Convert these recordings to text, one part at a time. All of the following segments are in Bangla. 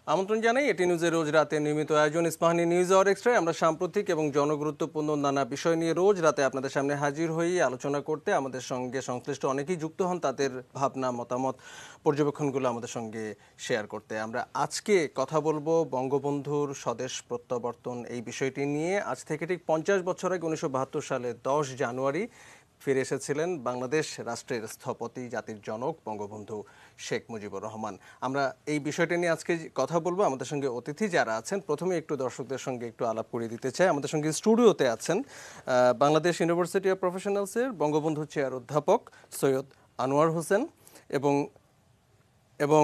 আমন্ত্রণ জানাই এটি নিউজের রোজ রাতে নিয়মিত আয়োজন ইস্পাহানি নিউজ আওয়ার এক্সট্রায়। আমরা সাম্প্রতিক এবং জনগুরুত্বপূর্ণ নানা বিষয় নিয়ে রোজ রাতে আপনাদের সামনে হাজির হই আলোচনা করতে। আমাদের সঙ্গে সংশ্লিষ্ট অনেকেই যুক্ত হন তাদের ভাবনা, মতামত, পর্যবেক্ষণগুলো আমাদের সঙ্গে শেয়ার করতে। আমরা আজকে কথা বলবো বঙ্গবন্ধুর স্বদেশ প্রত্যাবর্তন এই বিষয়টি নিয়ে। আজ থেকে ঠিক 50 বছর আগে 1972 সালে 10 জানুয়ারি ফিরে এসেছিলেন বাংলাদেশ রাষ্ট্রের স্থপতি, জাতির জনক বঙ্গবন্ধু শেখ মুজিবুর রহমান। আমরা এই বিষয়টা নিয়ে আজকে কথা বলবো। আমাদের সঙ্গে অতিথি যারা আছেন, প্রথমে একটু দর্শকদের সঙ্গে একটু আলাপ করিয়ে দিতে চাই। আমাদের সঙ্গে স্টুডিওতে আছেন বাংলাদেশ ইউনিভার্সিটি অফ প্রফেশনালসের বঙ্গবন্ধু চেয়ার অধ্যাপক সৈয়দ আনোয়ার হোসেন এবং এবং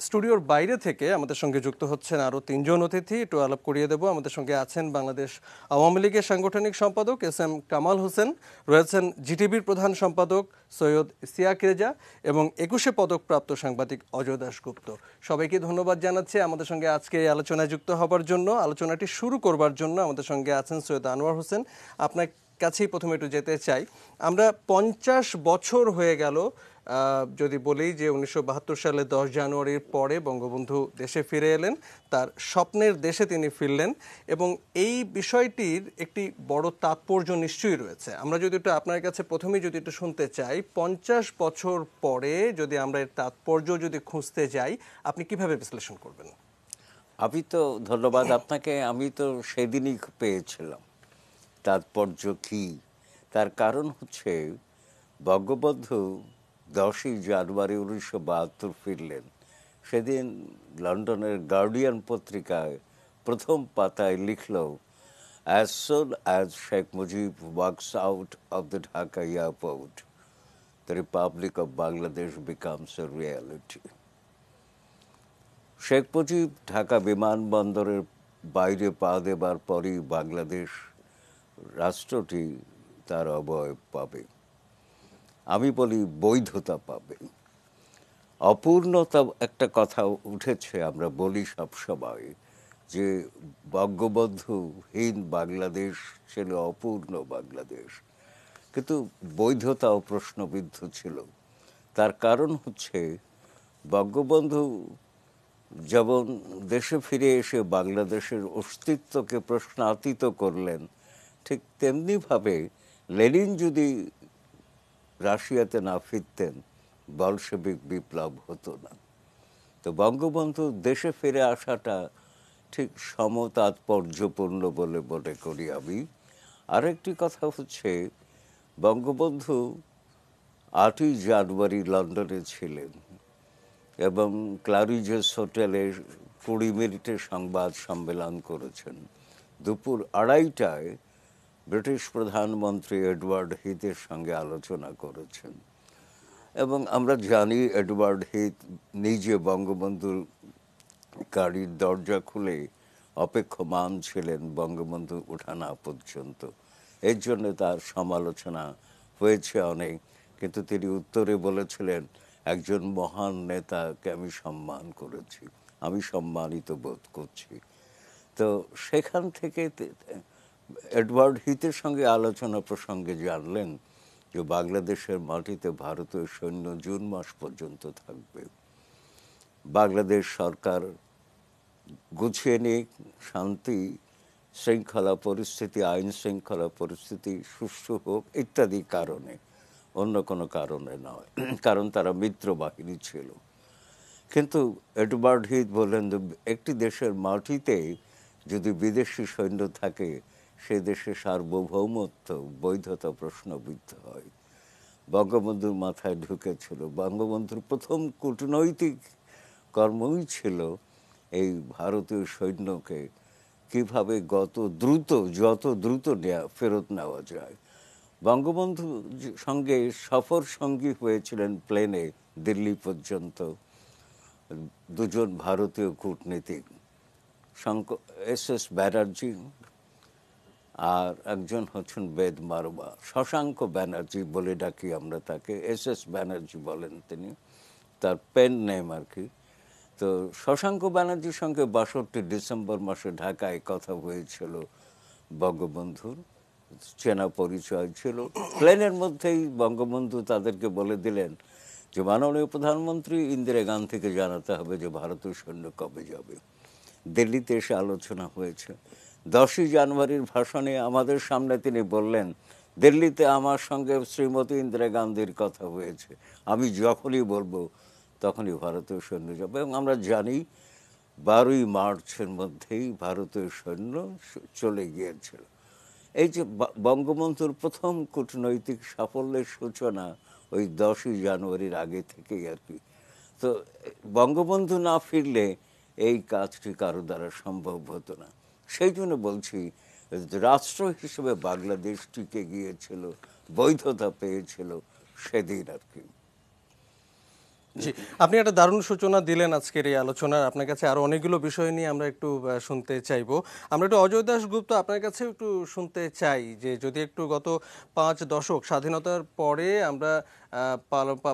স্টুডিওর বাইরে থেকে আমাদের সঙ্গে যুক্ত হচ্ছেন আরও 3 জন অতিথি। একটু আলাপ করিয়ে দেব। আমাদের সঙ্গে আছেন বাংলাদেশ আওয়ামী লীগের সাংগঠনিক সম্পাদক এস.এম. কামাল হোসেন, রয়েছেন জিটিভির প্রধান সম্পাদক সৈয়দ সিয়াক রেজা এবং 21 পদকপ্রাপ্ত সাংবাদিক অজয় দাশগুপ্ত। সবাইকে ধন্যবাদ জানাচ্ছি আমাদের সঙ্গে আজকে এই আলোচনায় যুক্ত হবার জন্য। আলোচনাটি শুরু করবার জন্য আমাদের সঙ্গে আছেন সৈয়দ আনোয়ার হোসেন। আপনার কাছেই প্রথমে একটু যেতে চাই। আমরা 50 বছর হয়ে গেল যদি বলি যে 1972 সালে 10 জানুয়ারির পরে বঙ্গবন্ধু দেশে ফিরে এলেন, তার স্বপ্নের দেশে তিনি ফিরলেন এবং এই বিষয়টির একটি বড় তাৎপর্য নিশ্চয়ই রয়েছে। আমরা যদি একটু আপনার কাছে প্রথমেই যদি একটু শুনতে চাই, 50 বছর পরে যদি আমরা এর তাৎপর্য যদি খুঁজতে যাই, আপনি কিভাবে বিশ্লেষণ করবেন? আমি তো ধন্যবাদ আপনাকে। আমি তো সেদিনই পেয়েছিলাম তাৎপর্য কি। তার কারণ হচ্ছে বঙ্গবন্ধু 10ই জানুয়ারি 1972 ফিরলেন। সেদিন লন্ডনের গার্ডিয়ান পত্রিকায় প্রথম পাতায় লিখল, "As soon as Sheikh Mujib walks out of the Dhaka airport, the Republic of Bangladesh becomes a reality." Sheikh Mujib Dhaka বিমানবন্দরের বাইরে পা দেবার পরই বাংলাদেশ রাষ্ট্রটি তার অবয়ব পাবে। আমি বলি বৈধতা পাবে। অপূর্ণতা একটা কথা উঠেছে, আমরা বলি সবসময় যে বঙ্গবন্ধুহীন বাংলাদেশ ছিল অপূর্ণ বাংলাদেশ, কিন্তু বৈধতাও প্রশ্নবিদ্ধ ছিল। তার কারণ হচ্ছে বঙ্গবন্ধু যেমন দেশে ফিরে এসে বাংলাদেশের অস্তিত্বকে প্রশ্নাতীত করলেন, ঠিক তেমনিভাবে লেনিন যদি রাশিয়াতে না ফিরতেন বলশেবিক বিপ্লব হতো না। তো বঙ্গবন্ধু দেশে ফিরে আসাটা ঠিক সমতাৎপর্যপূর্ণ বলে মনে করি আমি। আরেকটি কথা হচ্ছে বঙ্গবন্ধু 8ই জানুয়ারি লন্ডনে ছিলেন এবং ক্লারিজেস হোটেলে 20 মিনিটে সংবাদ সম্মেলন করেছেন। দুপুর 2:30টায় ব্রিটিশ প্রধানমন্ত্রী এডওয়ার্ড হিথের সঙ্গে আলোচনা করেছেন এবং আমরা জানি এডওয়ার্ড হিথ নিজে বঙ্গবন্ধুর গাড়ির দরজা খুলে অপেক্ষমান ছিলেন বঙ্গবন্ধু ওঠা না পর্যন্ত। এর জন্য তার সমালোচনা হয়েছে অনেক, কিন্তু তিনি উত্তরে বলেছিলেন, একজন মহান নেতাকে আমি সম্মান করেছি, আমি সম্মানিত বোধ করছি। তো সেখান থেকে এডওয়ার্ড হিথের সঙ্গে আলোচনা প্রসঙ্গে জানলেন যে বাংলাদেশের মাটিতে ভারতীয় সৈন্য জুন মাস পর্যন্ত থাকবে। বাংলাদেশ সরকার গুছিয়ে নিক, শান্তি শৃঙ্খলা পরিস্থিতি, আইন শৃঙ্খলা পরিস্থিতি সুষ্ঠু হোক ইত্যাদি কারণে, অন্য কোনো কারণে নয়, কারণ তারা মিত্র বাহিনী ছিল। কিন্তু এডওয়ার্ড হিথ বললেন যে একটি দেশের মাটিতে যদি বিদেশি সৈন্য থাকে সে দেশের সার্বভৌমত্ব বৈধতা প্রশ্নবিদ্ধ হয়। বঙ্গবন্ধুর মাথায় ঢুকেছিল। বঙ্গবন্ধুর প্রথম কূটনৈতিক কর্মই ছিল এই ভারতীয় সৈন্যকে কিভাবে যত দ্রুত ফেরত নেওয়া যায়। বঙ্গবন্ধু সঙ্গে সফর সঙ্গী হয়েছিলেন প্লেনে দিল্লি পর্যন্ত 2 জন ভারতীয় কূটনীতিক, এস.এস. ব্যানার্জি আর একজন হচ্ছেন বেদ মারমা, শশাঙ্ক ব্যানার্জি বলে ডাকি আমরা তাকে, এস.এস. ব্যানার্জি বলেন তিনি, তার পেন নেম আর কি। তো শশাঙ্ক ব্যানার্জির সঙ্গে 62 ডিসেম্বর মাসে ঢাকায় কথা হয়েছিল বঙ্গবন্ধুর, চেনা পরিচয় ছিল। প্লেনের মধ্যেই বঙ্গবন্ধু তাদেরকে বলে দিলেন যে মাননীয় প্রধানমন্ত্রী ইন্দিরা গান্ধীকে জানাতে হবে যে ভারতীয় সৈন্য কবে যাবে। দিল্লিতে এসে আলোচনা হয়েছে। 10ই জানুয়ারির ভাষণে আমাদের সামনে তিনি বললেন, দিল্লিতে আমার সঙ্গে শ্রীমতী ইন্দিরা গান্ধীর কথা হয়েছে, আমি যখনই বলবো তখনই ভারতীয় সৈন্য যাবে। এবং আমরা জানি 12ই মার্চের মধ্যেই ভারতীয় সৈন্য চলে গিয়েছিল। এই যে বঙ্গবন্ধুর প্রথম কূটনৈতিক সাফল্যের সূচনা ওই 10ই জানুয়ারির আগে থেকেই আর কি। তো বঙ্গবন্ধু না ফিরলে এই কাজটি কারো দ্বারা সম্ভব হতো না। সেই জন্য বলছি, রাষ্ট্র হিসেবে বাংলাদেশ টিকে গিয়েছিল, বৈধতা পেয়েছিল সেদিন আর কি। জি, আপনি একটা দারুণ সূচনা দিলেন আজকের এই আলোচনার। আপনার কাছে আরো অনেকগুলো বিষয় নিয়ে আমরা একটু শুনতে চাইবো। আমরা একটু অজয় দাশগুপ্ত আপনার কাছে একটু শুনতে চাই যে যদি একটু গত 5 দশক স্বাধীনতার পরে আমরা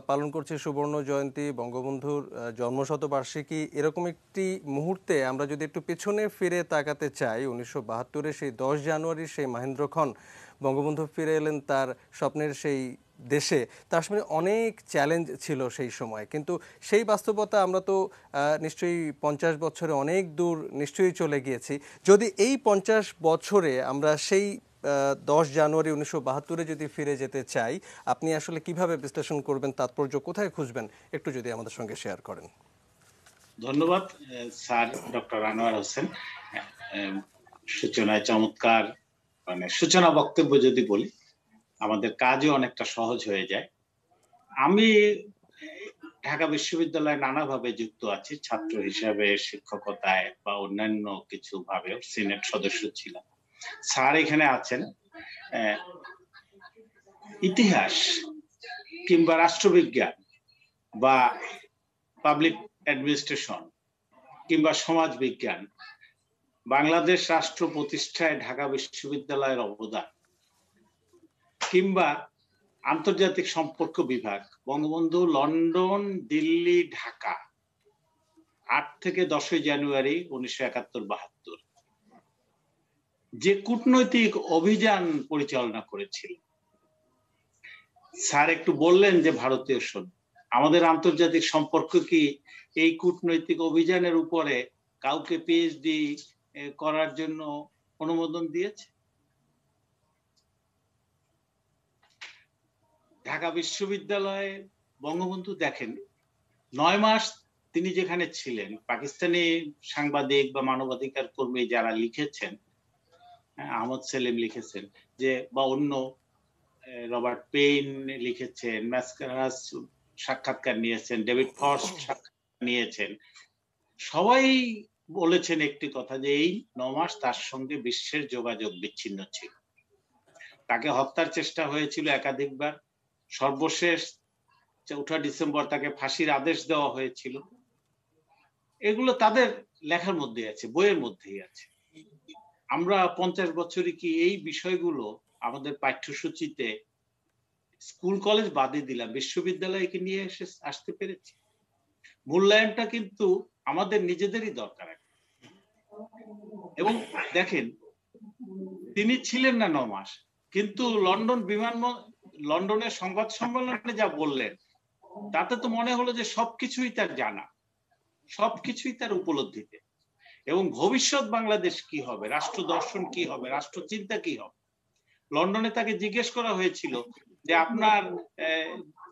পালন করছি সুবর্ণ জয়ন্তী, বঙ্গবন্ধুর জন্মশতবার্ষিকী, এরকম একটি মুহূর্তে আমরা যদি একটু পেছনে ফিরে তাকাতে চাই, 1972-এ সেই 10 জানুয়ারি সেই মহেন্দ্রক্ষণ বঙ্গবন্ধু ফিরে এলেন তার স্বপ্নের সেই দেশে। তার সামনে অনেক চ্যালেঞ্জ ছিল সেই সময়, কিন্তু সেই বাস্তবতা আমরা তো নিশ্চয়ই 50 বছরে অনেক দূর নিশ্চয়ই চলে গিয়েছি। যদি এই 50 বছরে আমরা সেই 10 জানুয়ারি 1972-এ যদি ফিরে যেতে চাই, আপনি আসলে কিভাবে বিশ্লেষণ করবেন, তাৎপর্য কোথায় খুঁজবেন, একটু যদি আমাদের সঙ্গে শেয়ার করেন। ধন্যবাদ স্যার ডক্টর আনোয়ার হোসেন। সূচনায় চমৎকার সূচনা বক্তব্য যদি বলি, আমাদের কাজও অনেকটা সহজ হয়ে যায়। আমি ঢাকা বিশ্ববিদ্যালয়ে নানাভাবে যুক্ত আছি, ছাত্র হিসাবে, শিক্ষকতায় বা অন্যান্য কিছু ভাবেও সিনেট সদস্য ছিলাম। স্যার এখানে আছেন। ইতিহাস কিংবা রাষ্ট্রবিজ্ঞান বা পাবলিক অ্যাডমিনিস্ট্রেশন কিংবা সমাজ বিজ্ঞান, বাংলাদেশ রাষ্ট্র প্রতিষ্ঠায় ঢাকা বিশ্ববিদ্যালয়ের অবদান, কিংবা আন্তর্জাতিক সম্পর্ক বিভাগ, বঙ্গবন্ধু লন্ডন, দিল্লি, ঢাকা 8 থেকে 10ই জানুয়ারি 1971-72 যে কূটনৈতিক অভিযান পরিচালনা করেছিল। স্যার একটু বললেন যে ভারতীয় সৈন্য, আমাদের আন্তর্জাতিক সম্পর্ক কি এই কূটনৈতিক অভিযানের উপরে কাউকে পিএইচডি করার জন্য অনুমোদন দিয়েছে? ঢাকা বিশ্ববিদ্যালয়ে বঙ্গবন্ধু দেখেন 9 মাস তিনি যেখানে ছিলেন, পাকিস্তানি সাংবাদিক বা মানবাধিকার কর্মী যারা লিখেছেন, আহমদ সেলিম লিখেছেন যে, বা অন্য রবার্ট পেইন লিখেছেন, ম্যাসকারাস সাক্ষাৎকার নিয়েছেন, ডেভিড ফর্স্ট সাক্ষাৎকার নিয়েছেন, সবাই বলেছেন একটি কথা যে এই 9 মাস তার সঙ্গে বিশ্বের যোগাযোগ বিচ্ছিন্ন ছিল। তাকে হত্যার চেষ্টা হয়েছিল একাধিকবার, সর্বশেষ 4 ডিসেম্বর তাকে ফাঁসির আদেশ দেওয়া হয়েছিল। এগুলো তাদের লেখার মধ্যে আছে, বইয়ের মধ্যেই আছে। আমরা 50 বছরই কি এই বিষয়গুলো আমাদের পাঠ্যসূচিতে, স্কুল কলেজ বাদে দিলাম, বিশ্ববিদ্যালয়কে নিয়ে আসতে পেরেছি? মূল্যায়নটা কিন্তু আমাদের নিজেদেরই দরকার। এবং দেখেন, তিনি ছিলেন না 9 মাস, কিন্তু লন্ডনের সংবাদ সম্মেলনে যা বললেন তাতে তো মনে হলো যে সবকিছুই তার জানা, সবকিছুই তার উপলব্ধিতে। এবং ভবিষ্যৎ বাংলাদেশ কি হবে, রাষ্ট্র দর্শন কি হবে, রাষ্ট্র চিন্তা কি হবে। লন্ডনে তাকে জিজ্ঞেস করা হয়েছিল যে আপনার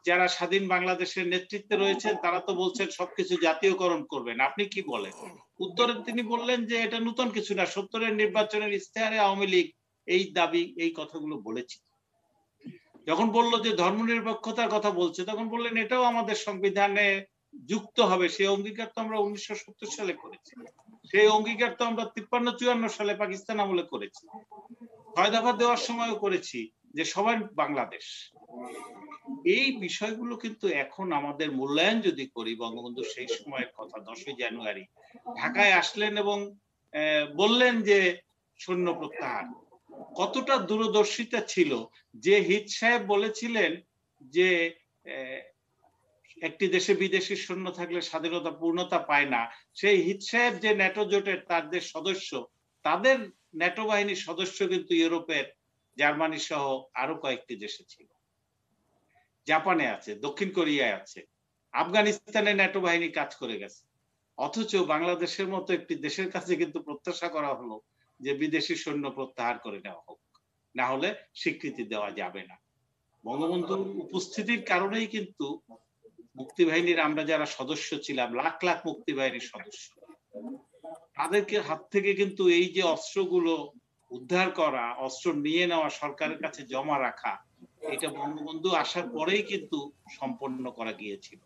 যারা স্বাধীন বাংলাদেশের নেতৃত্বে রয়েছেন তারা তো বলছেন সবকিছু জাতীয়করণ করবেন, আপনি কি বলেন? উত্তরে তিনি বললেন যে এটা নতুন কিছু না, 70-এর নির্বাচনের ইশতেহারে আওয়ামী লীগ এই দাবি, এই কথাগুলো বলেছে। যখন বলল যে ধর্মনিরপেক্ষতার কথা বলছে, তখন বললেন এটাও আমাদের সংবিধানে যুক্ত হবে। সেই অঙ্গীকার তো আমরা 1970 সালে করেছি, সেই অঙ্গীকার তো আমরা 53-54 সালে পাকিস্তান আমলে করেছি, 6 দফা দেওয়ার সময়ও করেছি যে সবাই বাংলাদেশ। এই বিষয়গুলো কিন্তু এখন আমাদের মূল্যায়ন যদি করি, বঙ্গবন্ধু সেই সময়ের কথা, 10ই জানুয়ারি ঢাকায় আসলেন এবং বললেন যে সৈন্য প্রত্যাহার, কতটা দূরদর্শিতা ছিল। যে হিট সাহেব বলেছিলেন যে একটি দেশে বিদেশি সৈন্য থাকলে স্বাধীনতা পূর্ণতা পায় না, সেই হিট সাহেব যে ন্যাটো জোটের তাদের সদস্য, তাদের ন্যাটো বাহিনীর সদস্য কিন্তু ইউরোপের জার্মানি সহ আরো কয়েকটি দেশে ছিল, জাপানে আছে, দক্ষিণ কোরিয়ায় আছে, আফগানিস্তানে ন্যাটো বাহিনী কাজ করে গেছে, অথচ বাংলাদেশের মতো একটি দেশের কাছে কিন্তু প্রত্যাশা করা হলো যে বিদেশি সৈন্য প্রত্যাহার করে নেওয়া হোক, না হলে স্বীকৃতি দেওয়া যাবে না। বঙ্গবন্ধুর উপস্থিতির কারণেই কিন্তু মুক্তিবাহিনীর আমরা যারা সদস্য ছিলাম, লাখ লাখ মুক্তিবাহিনীর সদস্য, তাদেরকে হাত থেকে কিন্তু এই যে অস্ত্রগুলো উদ্ধার করা, অস্ত্র নিয়ে নেওয়া, সরকারের কাছে জমা রাখা, এটা বঙ্গবন্ধু আসার পরেই কিন্তু সম্পন্ন করা গিয়েছিল।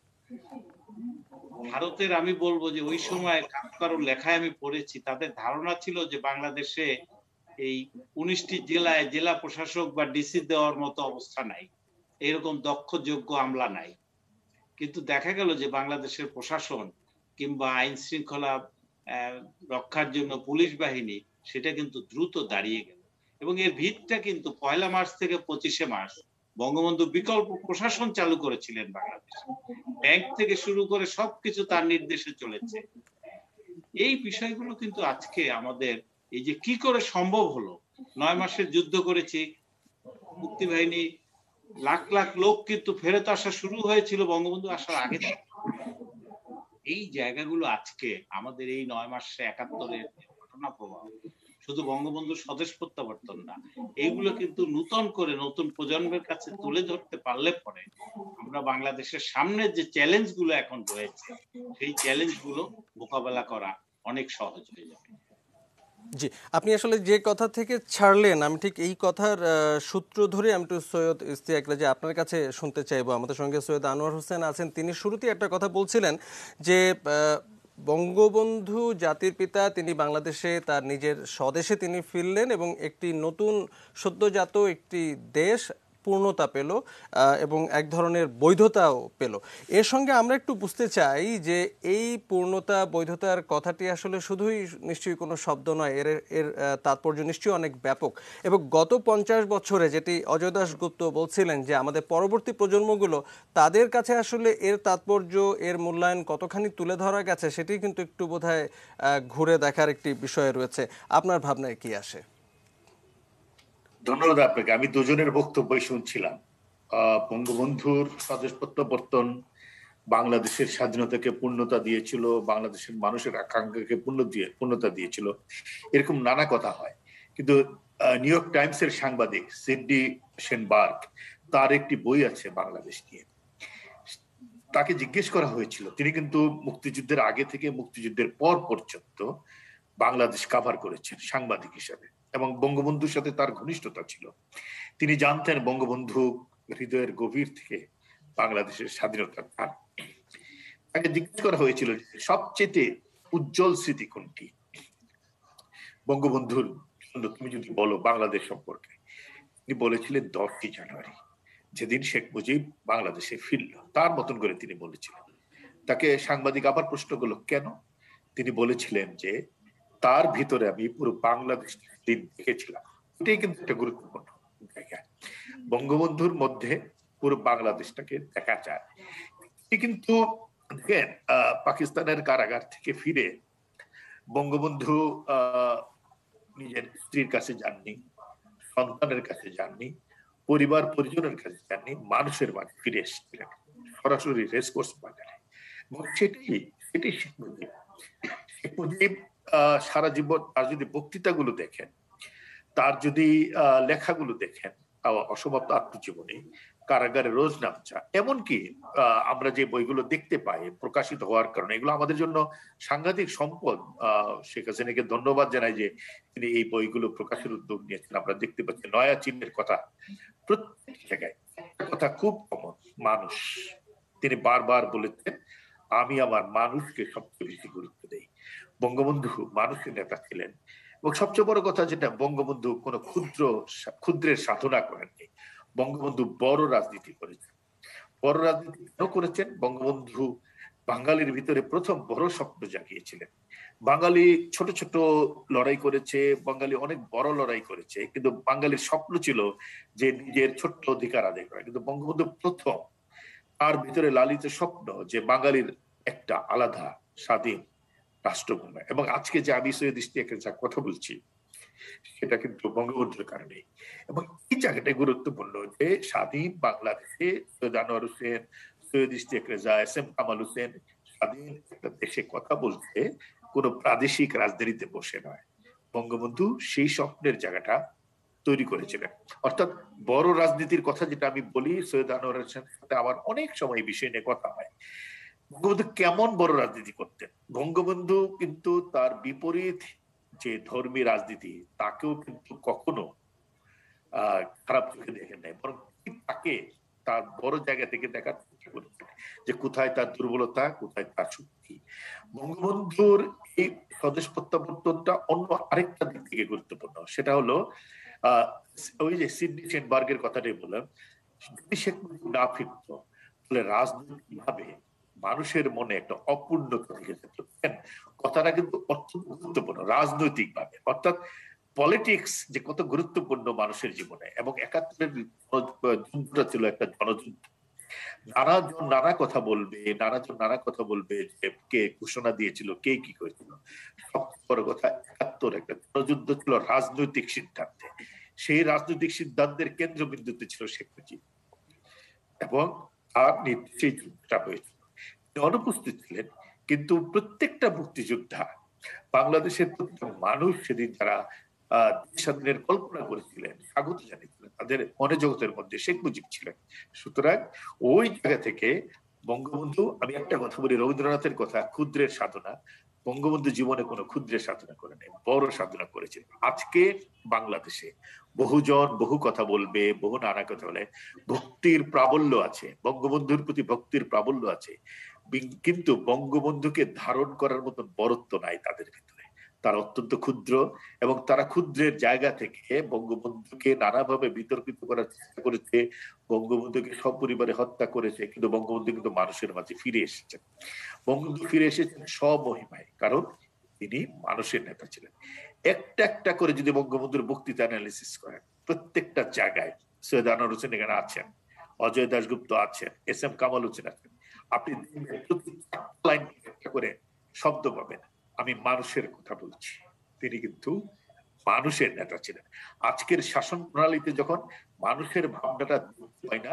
ভারতের আমি বলবো যে ওই সময় কারো লেখায় আমি পড়েছি, তাদের ধারণা ছিল যে বাংলাদেশে এই 19টি জেলায় জেলা প্রশাসক বা ডিসি দেওয়ার মতো অবস্থা নাই, এরকম দক্ষ যোগ্য আমলা নাই। কিন্তু দেখা গেল যে বাংলাদেশের প্রশাসন কিংবা আইন শৃঙ্খলা রক্ষার জন্য পুলিশ বাহিনী, সেটা কিন্তু দ্রুত দাঁড়িয়ে গেল। এবং এর ভিতটা কিন্তু 1 মার্চ থেকে 25 মার্চ বঙ্গবন্ধু বিকল্প প্রশাসন চালু করেছিলেন বাংলাদেশে। ব্যাংক থেকে শুরু করে সবকিছু তার নির্দেশে চলেছে। এই বিষয়গুলো কিন্তু আজকে আমাদের এই যে কি করে সম্ভব হলো, 9 মাসের যুদ্ধ করেছি, মুক্তিবাহিনী লাখ লাখ লোক কিন্তু ফেরত আসা শুরু হয়েছিল বঙ্গবন্ধু আসার আগে থেকে। এই জায়গাগুলো আজকে আমাদের এই 9 মাসে 71-এর ঘটনা প্রবাহ, শুধু বঙ্গবন্ধুর স্বদেশ প্রত্যাবর্তন না, এইগুলো কিন্তু নতুন করে নতুন প্রজন্মের কাছে তুলে ধরতে পারলে পরে আমরা বাংলাদেশের সামনে যে চ্যালেঞ্জ গুলো এখন রয়েছে, সেই চ্যালেঞ্জ গুলো মোকাবেলা করা অনেক সহজ হয়ে যাবে। জি, আপনি আসলে যে কথা থেকে ছাড়লেন, আমি ঠিক এই কথার সূত্র ধরে আমি একটু সৈয়দ ইশতিয়াক রাজী আপনার কাছে শুনতে চাইবো। আমাদের সঙ্গে সৈয়দ আনোয়ার হোসেন আছেন, তিনি শুরুতেই একটা কথা বলছিলেন যে বঙ্গবন্ধু জাতির পিতা, তিনি বাংলাদেশে তার নিজের স্বদেশে তিনি ফিরলেন এবং একটি নতুন সদ্যজাত একটি দেশ পূর্ণতা পেল এবং এক ধরনের বৈধতাও পেল। এর সঙ্গে আমরা একটু বুঝতে চাই যে এই পূর্ণতা বৈধতার কথাটি আসলে শুধুই নিশ্চয়ই কোনো শব্দ নয়, এর এর তাৎপর্য নিশ্চয়ই অনেক ব্যাপক। এবং গত 50 বছরে যেটি অজয় দাশগুপ্ত বলছিলেন যে আমাদের পরবর্তী প্রজন্মগুলো, তাদের কাছে আসলে এর তাৎপর্য, এর মূল্যায়ন কতখানি তুলে ধরা গেছে, সেটি কিন্তু একটু বোধহয় ঘুরে দেখার একটি বিষয় রয়েছে। আপনার ভাবনায় কি আসে? ধন্যবাদ আপনাকে। আমি দুজনের বক্তব্যই শুনছিলাম। বঙ্গবন্ধুর স্বদেশ প্রত্যাবর্তন বাংলাদেশের স্বাধীনতাকে পূর্ণতা দিয়েছিল, বাংলাদেশের মানুষের আকাঙ্ক্ষাকে পূর্ণতা দিয়েছিল, এরকম নানা কথা হয়। কিন্তু নিউ ইয়র্ক টাইমসের সাংবাদিক সিডনি সেনবার্গ, তার একটি বই আছে বাংলাদেশ নিয়ে। তাকে জিজ্ঞেস করা হয়েছিল, তিনি কিন্তু মুক্তিযুদ্ধের আগে থেকে মুক্তিযুদ্ধের পর পর্যন্ত বাংলাদেশ কাভার করেছেন সাংবাদিক হিসেবে, এবং বঙ্গবন্ধুর সাথে তার ঘনিষ্ঠতা ছিল। তিনি জানতেন বঙ্গবন্ধু হৃদয়ের গভীর থেকে বাংলাদেশের স্বাধীনতার টান। তাকে জিজ্ঞেস করা হয়েছিল সবচেয়ে উজ্জ্বল স্মৃতি কোনটি বঙ্গবন্ধুর জন্য, তুমি যদি বলো বাংলাদেশ সম্পর্কে। তিনি বলেছিলেন 10ই জানুয়ারি, যেদিন শেখ মুজিব বাংলাদেশে ফিরল, তার মতন করে তিনি বলেছিলেন। তাকে সাংবাদিক আবার প্রশ্ন করলো কেন, তিনি বলেছিলেন যে তার ভিতরে আমি পুরো বাংলাদেশ দিন দেখেছিলাম। এটাই কিন্তু একটা গুরুত্বপূর্ণ জায়গা, বঙ্গবন্ধুর মধ্যে পুরো বাংলাদেশটাকে দেখা যায়। কিন্তু দেখেন, পাকিস্তানের কারাগার থেকে ফিরে বঙ্গবন্ধু নিজের স্ত্রীর কাছে যাননি, সন্তানের কাছে যাননি, পরিবার পরিজনের কাছে যাননি, মানুষের মাঝে ফিরে এসেছিলেন সরাসরি রেসকোর্স বাজারে। এবং সেটাই শেখ মুজিব। শেখ মুজিব সারা জীবন তার যদি বক্তৃতাগুলো দেখেন, তার যদি লেখাগুলো দেখেন, অসমাপ্ত আত্মজীবনী, কারাগারে রোজ নামচা, এমনকি আমরা যে বইগুলো দেখতে পাই প্রকাশিত হওয়ার কারণে, এগুলো আমাদের জন্য সাংঘাতিক সম্পদ। শেখ হাসিনাকে ধন্যবাদ জানাই যে তিনি এই বইগুলো প্রকাশের উদ্যোগ নিয়েছেন। আমরা দেখতে পাচ্ছি নয়া চীনের কথা প্রত্যেক জায়গায়, কথা খুব কমন, মানুষ। তিনি বারবার বলেছেন আমি আমার মানুষকে সবচেয়ে বেশি গুরুত্ব দেই। বঙ্গবন্ধু মানুষের নেতা ছিলেন। এবং সবচেয়ে বড় কথা যেটা, বঙ্গবন্ধু কোনো ক্ষুদ্রের সাধনা করেননি, বঙ্গবন্ধু বড় রাজনীতি করেছেন। বড় রাজনীতি কেন করেছেন? বঙ্গবন্ধু বাঙালির ভিতরে প্রথম বড় স্বপ্ন জাগিয়েছিলেন। বাঙালি ছোট ছোট লড়াই করেছে, বাঙালি অনেক বড় লড়াই করেছে, কিন্তু বাঙালির স্বপ্ন ছিল যে নিজের ছোট্ট অধিকার আদায় করা। কিন্তু বঙ্গবন্ধু প্রথম তার ভিতরে লালিত স্বপ্ন যে বাঙালির একটা আলাদা স্বাধীন রাষ্ট্রভূমি। এবং আজকে যে আমি সৈয়দ ইশতিয়াকের যা কথা বলছি, সেটা কিন্তু বঙ্গবন্ধুর কারণে। এবং এই জায়গাটা গুরুত্বপূর্ণ যে স্বাধীন বাংলাদেশে সৈয়দ আনোয়ার হোসেন, সৈয়দ ইশতিয়াক রেজা, এস এম কামাল হোসেন স্বাধীন একটা দেশে কথা বলতে কোন প্রাদেশিক রাজধানীতে বসে নয়। বঙ্গবন্ধু সেই স্বপ্নের জায়গাটা তৈরি করেছিলেন। অর্থাৎ বড় রাজনীতির কথা যেটা আমি বলি, সৈয়দ আনোয়ার হোসেনের সাথে আমার অনেক সময় এই বিষয় নিয়ে কথা হয়। বঙ্গবন্ধু কেমন বড় রাজনীতি করতেন? বঙ্গবন্ধু কিন্তু তার বিপরীত যে ধর্মী রাজনীতি তাকেও কিন্তু কখনো খারাপ চোখে দেখেন নাই, বরং তাকে তার বড় জায়গা থেকে দেখার চেষ্টা করেছেন যে কোথায় তার দুর্বলতা, কোথায় তার শক্তি। বঙ্গবন্ধুর এই স্বদেশ প্রত্যাবর্তনটা অন্য আরেকটা দিক থেকে গুরুত্বপূর্ণ, সেটা হলো ওই যে সিডনি চেনবার্গের কথাটাই বললাম, যদি শেখ মুজিব না ফিরত তাহলে রাজনৈতিক ভাবে মানুষের মনে একটা অপূর্ণতা থেকে যেত। কথাটা কিন্তু অত্যন্ত গুরুত্বপূর্ণ রাজনৈতিক ভাবে, অর্থাৎ পলিটিক্স যে কত গুরুত্বপূর্ণ মানুষের জীবনে। এবং ৭১-এর যুদ্ধটা ছিল একটা জনযুদ্ধ, নানাজন নানা কথা বলবে, নানাজন নানা কথা বলবে যে কে ঘোষণা দিয়েছিল, কে কি করেছিল। সবচেয়ে বড় কথা ৭১ একটা জনযুদ্ধ ছিল রাজনৈতিক সিদ্ধান্তে, সেই রাজনৈতিক সিদ্ধান্তের কেন্দ্রবিন্দুতে ছিল শেখ মুজিব এবং তার নির্দেশে যুদ্ধটা হয়েছিল। অনুপস্থিত ছিলেন, কিন্তু প্রত্যেকটা মুক্তিযোদ্ধা, বাংলাদেশের প্রত্যেকটা মানুষ সেদিন যারা স্বাধীনের কল্পনা করেছিলেন, স্বাগত জানিয়েছিলেন, তাদের মনে জগতের মধ্যে শেখ মুজিব ছিলেন। সুতরাং ওই জায়গা থেকে বঙ্গবন্ধু, আমি একটা কথা বলি, রবীন্দ্রনাথের কথা, ক্ষুদ্রের সাধনা। বঙ্গবন্ধু জীবনে কোনো ক্ষুদ্রের সাধনা করে নেই, বড় সাধনা করেছেন। আজকে বাংলাদেশে বহুজন বহু কথা বলবে, বহু নানা কথা বলে, ভক্তির প্রাবল্য আছে, বঙ্গবন্ধুর প্রতি ভক্তির প্রাবল্য আছে, কিন্তু বঙ্গবন্ধুকে ধারণ করার মতন বরত্ব নাই তাদের ভিতরে। তারা অত্যন্ত ক্ষুদ্র এবং তারা ক্ষুদ্রের জায়গা থেকে বঙ্গবন্ধুকে নানাভাবে বিতর্কিত করার চেষ্টা করেছে, বঙ্গবন্ধুকে সপরিবারে হত্যা করেছে, কিন্তু বঙ্গবন্ধু কিন্তু মানুষের মাঝে ফিরে এসেছেন। বঙ্গবন্ধু ফিরে এসেছেন স্বমহিমায়, কারণ তিনি মানুষের নেতা ছিলেন। একটা একটা করে যদি বঙ্গবন্ধুর বক্তৃতা অ্যানালিসিস করেন, প্রত্যেকটা জায়গায় সৈয়দ আনোয়ার হোসেন এখানে আছেন, অজয় দাশগুপ্ত আছেন, এস এম কামাল হোসেন আছেন, আপনি লাইন করে শব্দ পাবেন আমি মানুষের কথা বলছি। তিনি কিন্তু মানুষের নেতা ছিলেন। আজকের শাসন প্রণালীতে যখন মানুষের ভাবনাটা হয় না,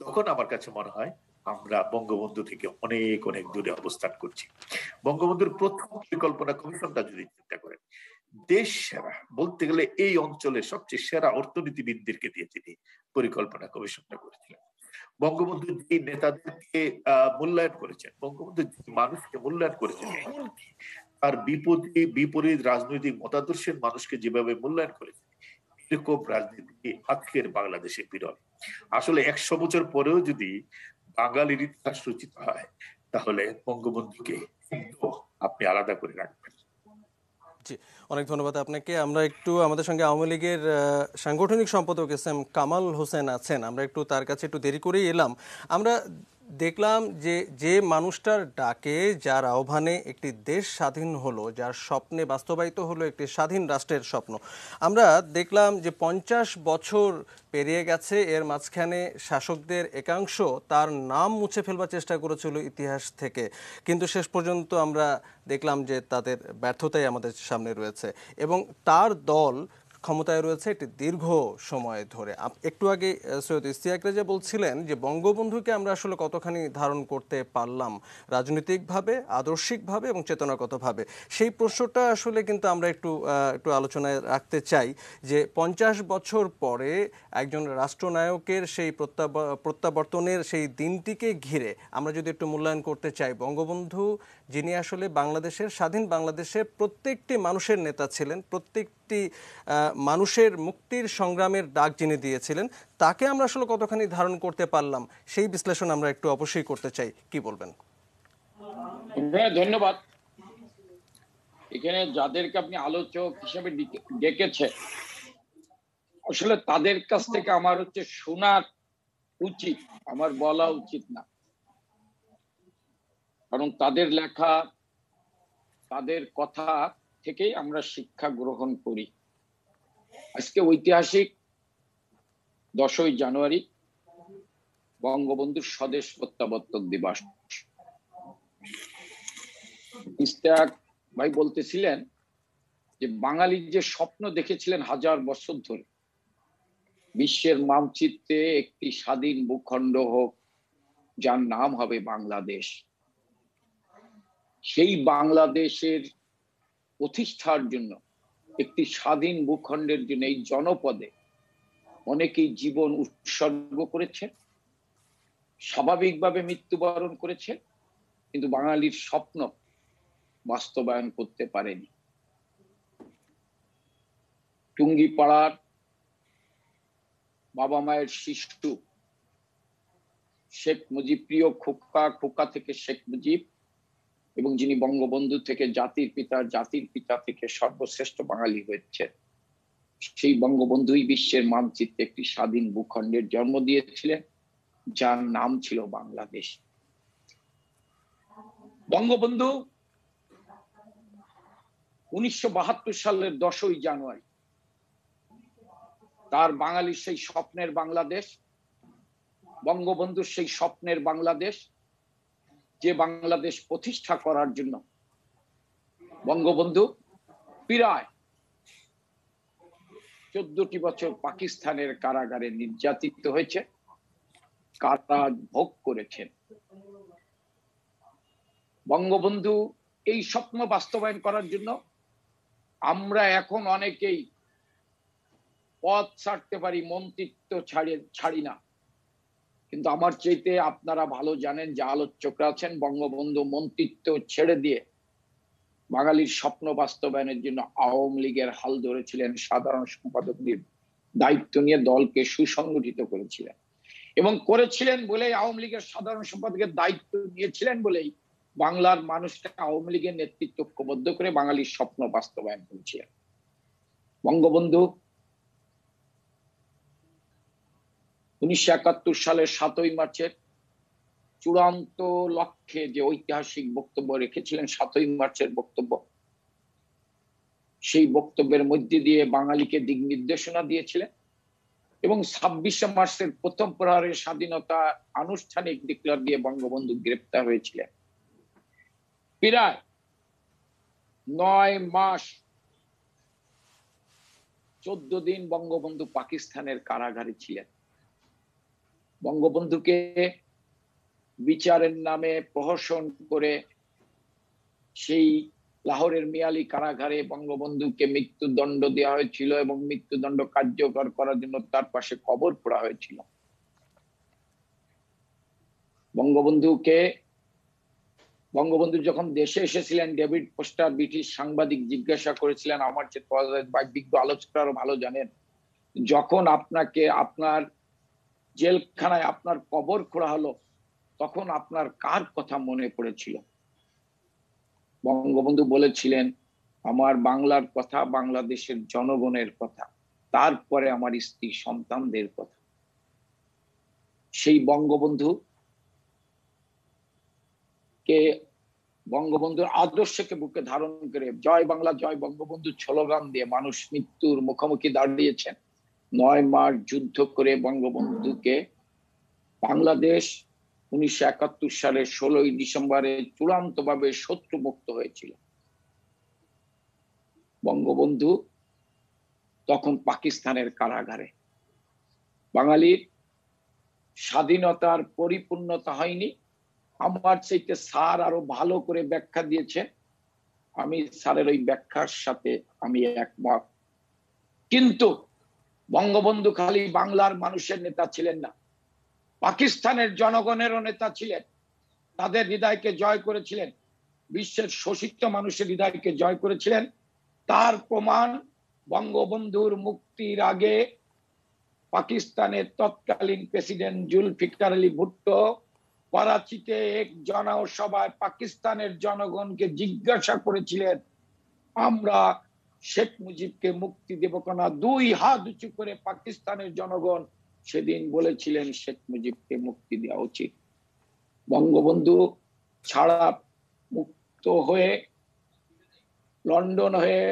তখন আমার কাছে মনে হয় আমরা বঙ্গবন্ধু থেকে অনেক অনেক দূরে অবস্থান করছি। বঙ্গবন্ধুর প্রথম পরিকল্পনা কমিশনটা যদি চিন্তা করেন, দেশ সেরা বলতে গেলে এই অঞ্চলের সবচেয়ে সেরা অর্থনীতিবিদদেরকে দিয়ে তিনি পরিকল্পনা কমিশনটা করেছিলেন। বঙ্গবন্ধু যে নেতাদেরকে মূল্যায়ন করেছেন, বঙ্গবন্ধু মানুষকে মূল্যায়ন করেছেন, এমনকি তার বিপরীত রাজনৈতিক মতাদর্শের মানুষকে যেভাবে মূল্যায়ন করেছেন, এরকম রাজনীতি আজকের বাংলাদেশে বিরল। আসলে ১০০ বছর পরেও যদি বাঙালির ইতিহাস রচিত হয়, তাহলে বঙ্গবন্ধুকে আপনি আলাদা করে রাখবেন। জি, অনেক ধন্যবাদ আপনাকে। আমরা একটু আমাদের সঙ্গে আওয়ামী লীগের সাংগঠনিক সম্পাদক এস এম কামাল হোসেন আছেন, আমরা একটু তার কাছে একটু দেরি করেই এলাম। আমরা দেখলাম যে মানুষটার ডাকে, যার আহ্বানে একটি দেশ স্বাধীন হলো, যার স্বপ্নে বাস্তবায়িত হলো একটি স্বাধীন রাষ্ট্রের স্বপ্ন, আমরা দেখলাম যে ৫০ বছর পেরিয়ে গেছে, এর মাঝখানে শাসকদের একাংশ তার নাম মুছে ফেলবার চেষ্টা করেছিল ইতিহাস থেকে, কিন্তু শেষ পর্যন্ত আমরা দেখলাম যে তাদের ব্যর্থতাই আমাদের সামনে রয়েছে এবং তার দল ক্ষমতায় রয়েছে একটি দীর্ঘ সময় ধরে। একটু আগে সৈয়দ ইশতিয়াক রেজা বলছিলেন যে বঙ্গবন্ধুকে আমরা আসলে কতখানি ধারণ করতে পারলাম রাজনৈতিকভাবে, আদর্শিকভাবে এবং চেতনাগতভাবে, সেই প্রশ্নটা আসলে কিন্তু আমরা একটু আলোচনায় রাখতে চাই যে ৫০ বছর পরে একজন রাষ্ট্রনায়কের সেই প্রত্যাবর্তনের সেই দিনটিকে ঘিরে আমরা যদি একটু মূল্যায়ন করতে চাই, বঙ্গবন্ধু যিনি আসলে বাংলাদেশের, স্বাধীন বাংলাদেশের প্রত্যেকটি মানুষের নেতা ছিলেন, প্রত্যেকটি মানুষের মুক্তির সংগ্রামের ডাক যিনি দিয়েছিলেন, তাকে আমরা আসলে কতখানি ধারণ করতে পারলাম, সেই বিশ্লেষণ আমরা একটু অবশ্যই করতে চাই। কি বলবেন? ধন্যবাদ। এখানে যাদেরকে আপনি আলোচক হিসেবে ডেকেছেন, আসলে তাদের কাছ থেকে আমার শোনার উচিত, আমার বলা উচিত না, কারণ তাদের লেখা, তাদের কথা থেকেই আমরা শিক্ষা গ্রহণ করি। আজকে ঐতিহাসিক 10ই জানুয়ারি, বঙ্গবন্ধুর স্বদেশ প্রত্যাবর্তন দিবস। ইশতিয়াক ভাই বলতেছিলেন যে বাঙালি যে স্বপ্ন দেখেছিলেন হাজার বছর ধরে, বিশ্বের মানচিত্রে একটি স্বাধীন ভূখণ্ড হোক, যার নাম হবে বাংলাদেশ। সেই বাংলাদেশের প্রতিষ্ঠার জন্য, একটি স্বাধীন ভূখণ্ডের জন্য এই জনপদে অনেকেই জীবন উৎসর্গ করেছে, স্বাভাবিকভাবে মৃত্যুবরণ করেছে, কিন্তু বাঙালির স্বপ্ন বাস্তবায়ন করতে পারেনি। টুঙ্গিপাড়ার বাবা মায়ের শিশু শেখ মুজিব, প্রিয় খোকা, খোকা থেকে শেখ মুজিব, এবং যিনি বঙ্গবন্ধু থেকে জাতির পিতা, জাতির পিতা থেকে সর্বশ্রেষ্ঠ বাঙালি হয়েছে, সেই বঙ্গবন্ধুই বিশ্বের মানচিত্রে একটি স্বাধীন ভূখণ্ডের জন্ম দিয়েছিলেন, যার নাম ছিল বাংলাদেশ। বঙ্গবন্ধু 1972 সালের 10ই জানুয়ারি তার বাঙালির সেই স্বপ্নের বাংলাদেশ, বঙ্গবন্ধুর সেই স্বপ্নের বাংলাদেশ, যে বাংলাদেশ প্রতিষ্ঠা করার জন্য বঙ্গবন্ধু প্রায় 14টি বছর পাকিস্তানের কারাগারে নির্যাতিত হয়েছে, কারাগার ভোগ করেছেন। বঙ্গবন্ধু এই স্বপ্ন বাস্তবায়ন করার জন্য আমরা এখন অনেকেই পদ ছাড়তে পারি, মন্ত্রিত্ব ছাড়ি না, কিন্তু আমার চাইতে আপনারা ভালো জানেন, যে আলোচকরা আছেন, বঙ্গবন্ধু মন্ত্রিত্ব ছেড়ে দিয়ে বাঙালির স্বপ্ন বাস্তবায়নের জন্য আওয়ামী লীগের হাল ধরেছিলেন, সাধারণ সম্পাদক দায়িত্ব নিয়ে দলকে সুসংগঠিত করেছিলেন, এবং করেছিলেন বলেই আওয়ামী লীগের সাধারণ সম্পাদকের দায়িত্ব নিয়েছিলেন বলেই বাংলার মানুষকে আওয়ামী লীগের নেতৃত্ব ঐক্যবদ্ধ করে বাঙালির স্বপ্ন বাস্তবায়ন করেছিলেন। বঙ্গবন্ধু 1971 সালের 7ই মার্চের চূড়ান্ত লক্ষ্যে যে ঐতিহাসিক বক্তব্য রেখেছিলেন, 7ই মার্চের বক্তব্য, সেই বক্তব্যের মধ্যে দিয়ে বাঙালিকে দিক নির্দেশনা দিয়েছিলেন, এবং 26শে মার্চের প্রথম প্রহারের স্বাধীনতা আনুষ্ঠানিক ডিক্লেয়ার দিয়ে বঙ্গবন্ধু গ্রেপ্তার হয়েছিলেন। প্রায় 9 মাস 14 দিন বঙ্গবন্ধু পাকিস্তানের কারাগারে ছিলেন। বঙ্গবন্ধুকে বিচারের নামে প্রহসন করে সেই লাহোরের মিয়ালি কারাগারে বঙ্গবন্ধুকে মৃত্যুদণ্ড দেওয়া হয়েছিল, এবং মৃত্যুদণ্ড কার্যকর করার জন্য তার পাশে কবর পোড়া হয়েছিল। বঙ্গবন্ধু যখন দেশে এসেছিলেন, ডেভিড ফোস্টার ব্রিটিশ সাংবাদিক জিজ্ঞাসা করেছিলেন, আমার চেয়ে বিজ্ঞ আলোচকরা আরো ভালো জানেন, যখন আপনাকে আপনার জেলখানায় আপনার কবর খোঁড়া হলো, তখন আপনার কার কথা মনে পড়েছিল? বঙ্গবন্ধু বলেছিলেন, আমার বাংলার কথা, বাংলাদেশের জনগণের কথা, তারপরে আমার স্ত্রী সন্তানদের কথা। সেই বঙ্গবন্ধুর আদর্শকে বুকে ধারণ করে জয় বাংলা জয় বঙ্গবন্ধু স্লোগান দিয়ে মানুষ মৃত্যুর মুখোমুখি দাঁড়িয়েছেন। 9 মাস যুদ্ধ করে বঙ্গবন্ধুকে বাংলাদেশ 1971 সালের 16ই ডিসেম্বরে চূড়ান্তভাবে শত্রুমুক্ত হয়েছিল। বঙ্গবন্ধু তখন পাকিস্তানের কারাগারে। বাঙালির স্বাধীনতার পরিপূর্ণতা হয়নি। আমার চাইতে স্যার আরো ভালো করে ব্যাখ্যা দিয়েছে, আমি স্যারের ওই ব্যাখ্যার সাথে আমি একমত। কিন্তু বঙ্গবন্ধু খালি বাংলার মানুষের নেতা ছিলেন না, পাকিস্তানের জনগণেরও নেতা ছিলেন। তাদের হৃদয়কে জয় করেছিলেন, বিশ্বের শোষিত মানুষের হৃদয়কে জয় করেছিলেন। তার প্রমাণ বঙ্গবন্ধুর মুক্তির আগে পাকিস্তানের তৎকালীন প্রেসিডেন্ট জুলফিকার আলী ভুট্টো করাচিতে এক জনসভায় পাকিস্তানের জনগণকে জিজ্ঞাসা করেছিলেন, আমরা শেখ মুজিবকে মুক্তি দেব কিনা? 2 হাত উঁচু করে পাকিস্তানের জনগণ সেদিন বলেছিলেন শেখ মুজিবকে মুক্তি দেওয়া উচিত। বঙ্গবন্ধু ছাড়া মুক্ত হয়ে লন্ডন হয়ে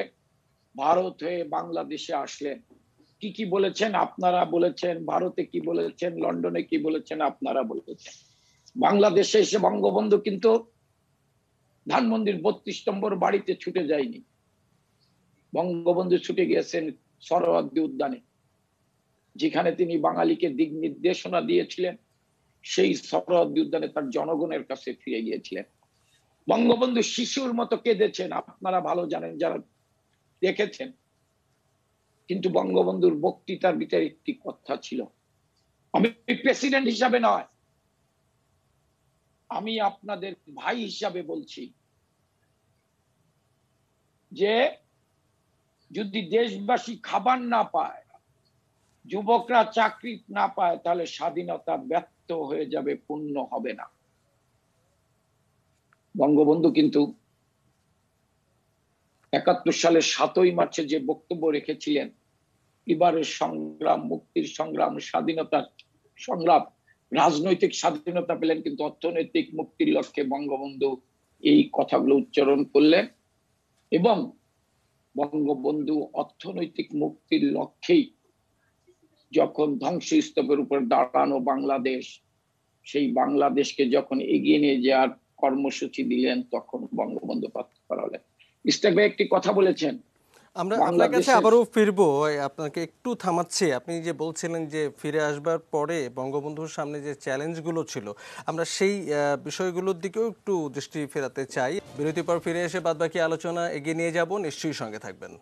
ভারত হয়ে বাংলাদেশে আসলেন। কি কি বলেছেন আপনারা বলেছেন, ভারতে কি বলেছেন, লন্ডনে কি বলেছেন আপনারা বলেছেন। বাংলাদেশে এসে বঙ্গবন্ধু কিন্তু ধানমন্ডির 32 নম্বর বাড়িতে ছুটে যায়নি। বঙ্গবন্ধু ছুটে গিয়েছেন সোহরাওয়ার্দী উদ্যানে, যেখানে তিনি বাঙালিকে দিক নির্দেশনা দিয়েছিলেন। সেই সরোয়ার্দী উদ্যানে তার জনগণের কাছে ফিরে গিয়েছিলেন। বঙ্গবন্ধু শিশুর মতো কেঁদেছেন, আপনারা ভালো জানেন যারা দেখেছেন। কিন্তু বঙ্গবন্ধুর বক্তৃতার ভিতরে একটি কথা ছিল, আমি প্রেসিডেন্ট হিসাবে নয়, আমি আপনাদের ভাই হিসাবে বলছি যে যদি দেশবাসী খাবার না পায়, যুবকরা চাকরি না পায়, তাহলে স্বাধীনতা ব্যর্থ হয়ে যাবে, পূর্ণ হবে না। বঙ্গবন্ধু কিন্তু ৭১ সালের ৭ই মার্চে যে বক্তব্য রেখেছিলেন, এবারের সংগ্রাম, মুক্তির সংগ্রাম, স্বাধীনতার সংগ্রাম, রাজনৈতিক স্বাধীনতা পেলেন কিন্তু অর্থনৈতিক মুক্তির লক্ষ্যে বঙ্গবন্ধু এই কথাগুলো উচ্চারণ করলেন। এবং বঙ্গবন্ধু অর্থনৈতিক মুক্তির লক্ষ্যেই যখন ধ্বংসস্তূপের উপর দাঁড়ানো বাংলাদেশ, সেই বাংলাদেশকে যখন এগিয়ে নিয়ে যাওয়ার কর্মসূচি দিলেন, তখন বঙ্গবন্ধু প্রার্থনা হলেন। ইস্তাক ভাই একটি কথা বলেছেন, আমরা আপনার কাছে আবারও ফিরবো, আপনাকে একটু থামাচ্ছি। আপনি যে বলছিলেন যে ফিরে আসবার পরে বঙ্গবন্ধুর সামনে যে চ্যালেঞ্জগুলো ছিল, আমরা সেই বিষয়গুলোর দিকেও একটু দৃষ্টি ফেরাতে চাই। বিরতির পর ফিরে এসে বাদবাকি আলোচনা এগিয়ে নিয়ে যাব, নিশ্চয়ই সঙ্গে থাকবেন।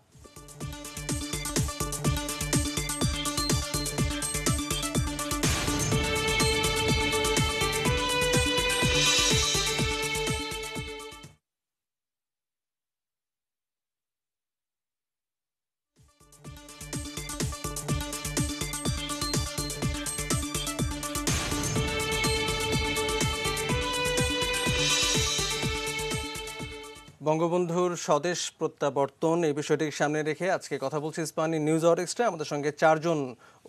বঙ্গবন্ধুর স্বদেশ প্রত্যাবর্তন এই বিষয়টিকে সামনে রেখে আজকে কথা বলছি ইস্পাহানী নিউজ আওয়ার এক্সট্রা। আমাদের সঙ্গে 4 জন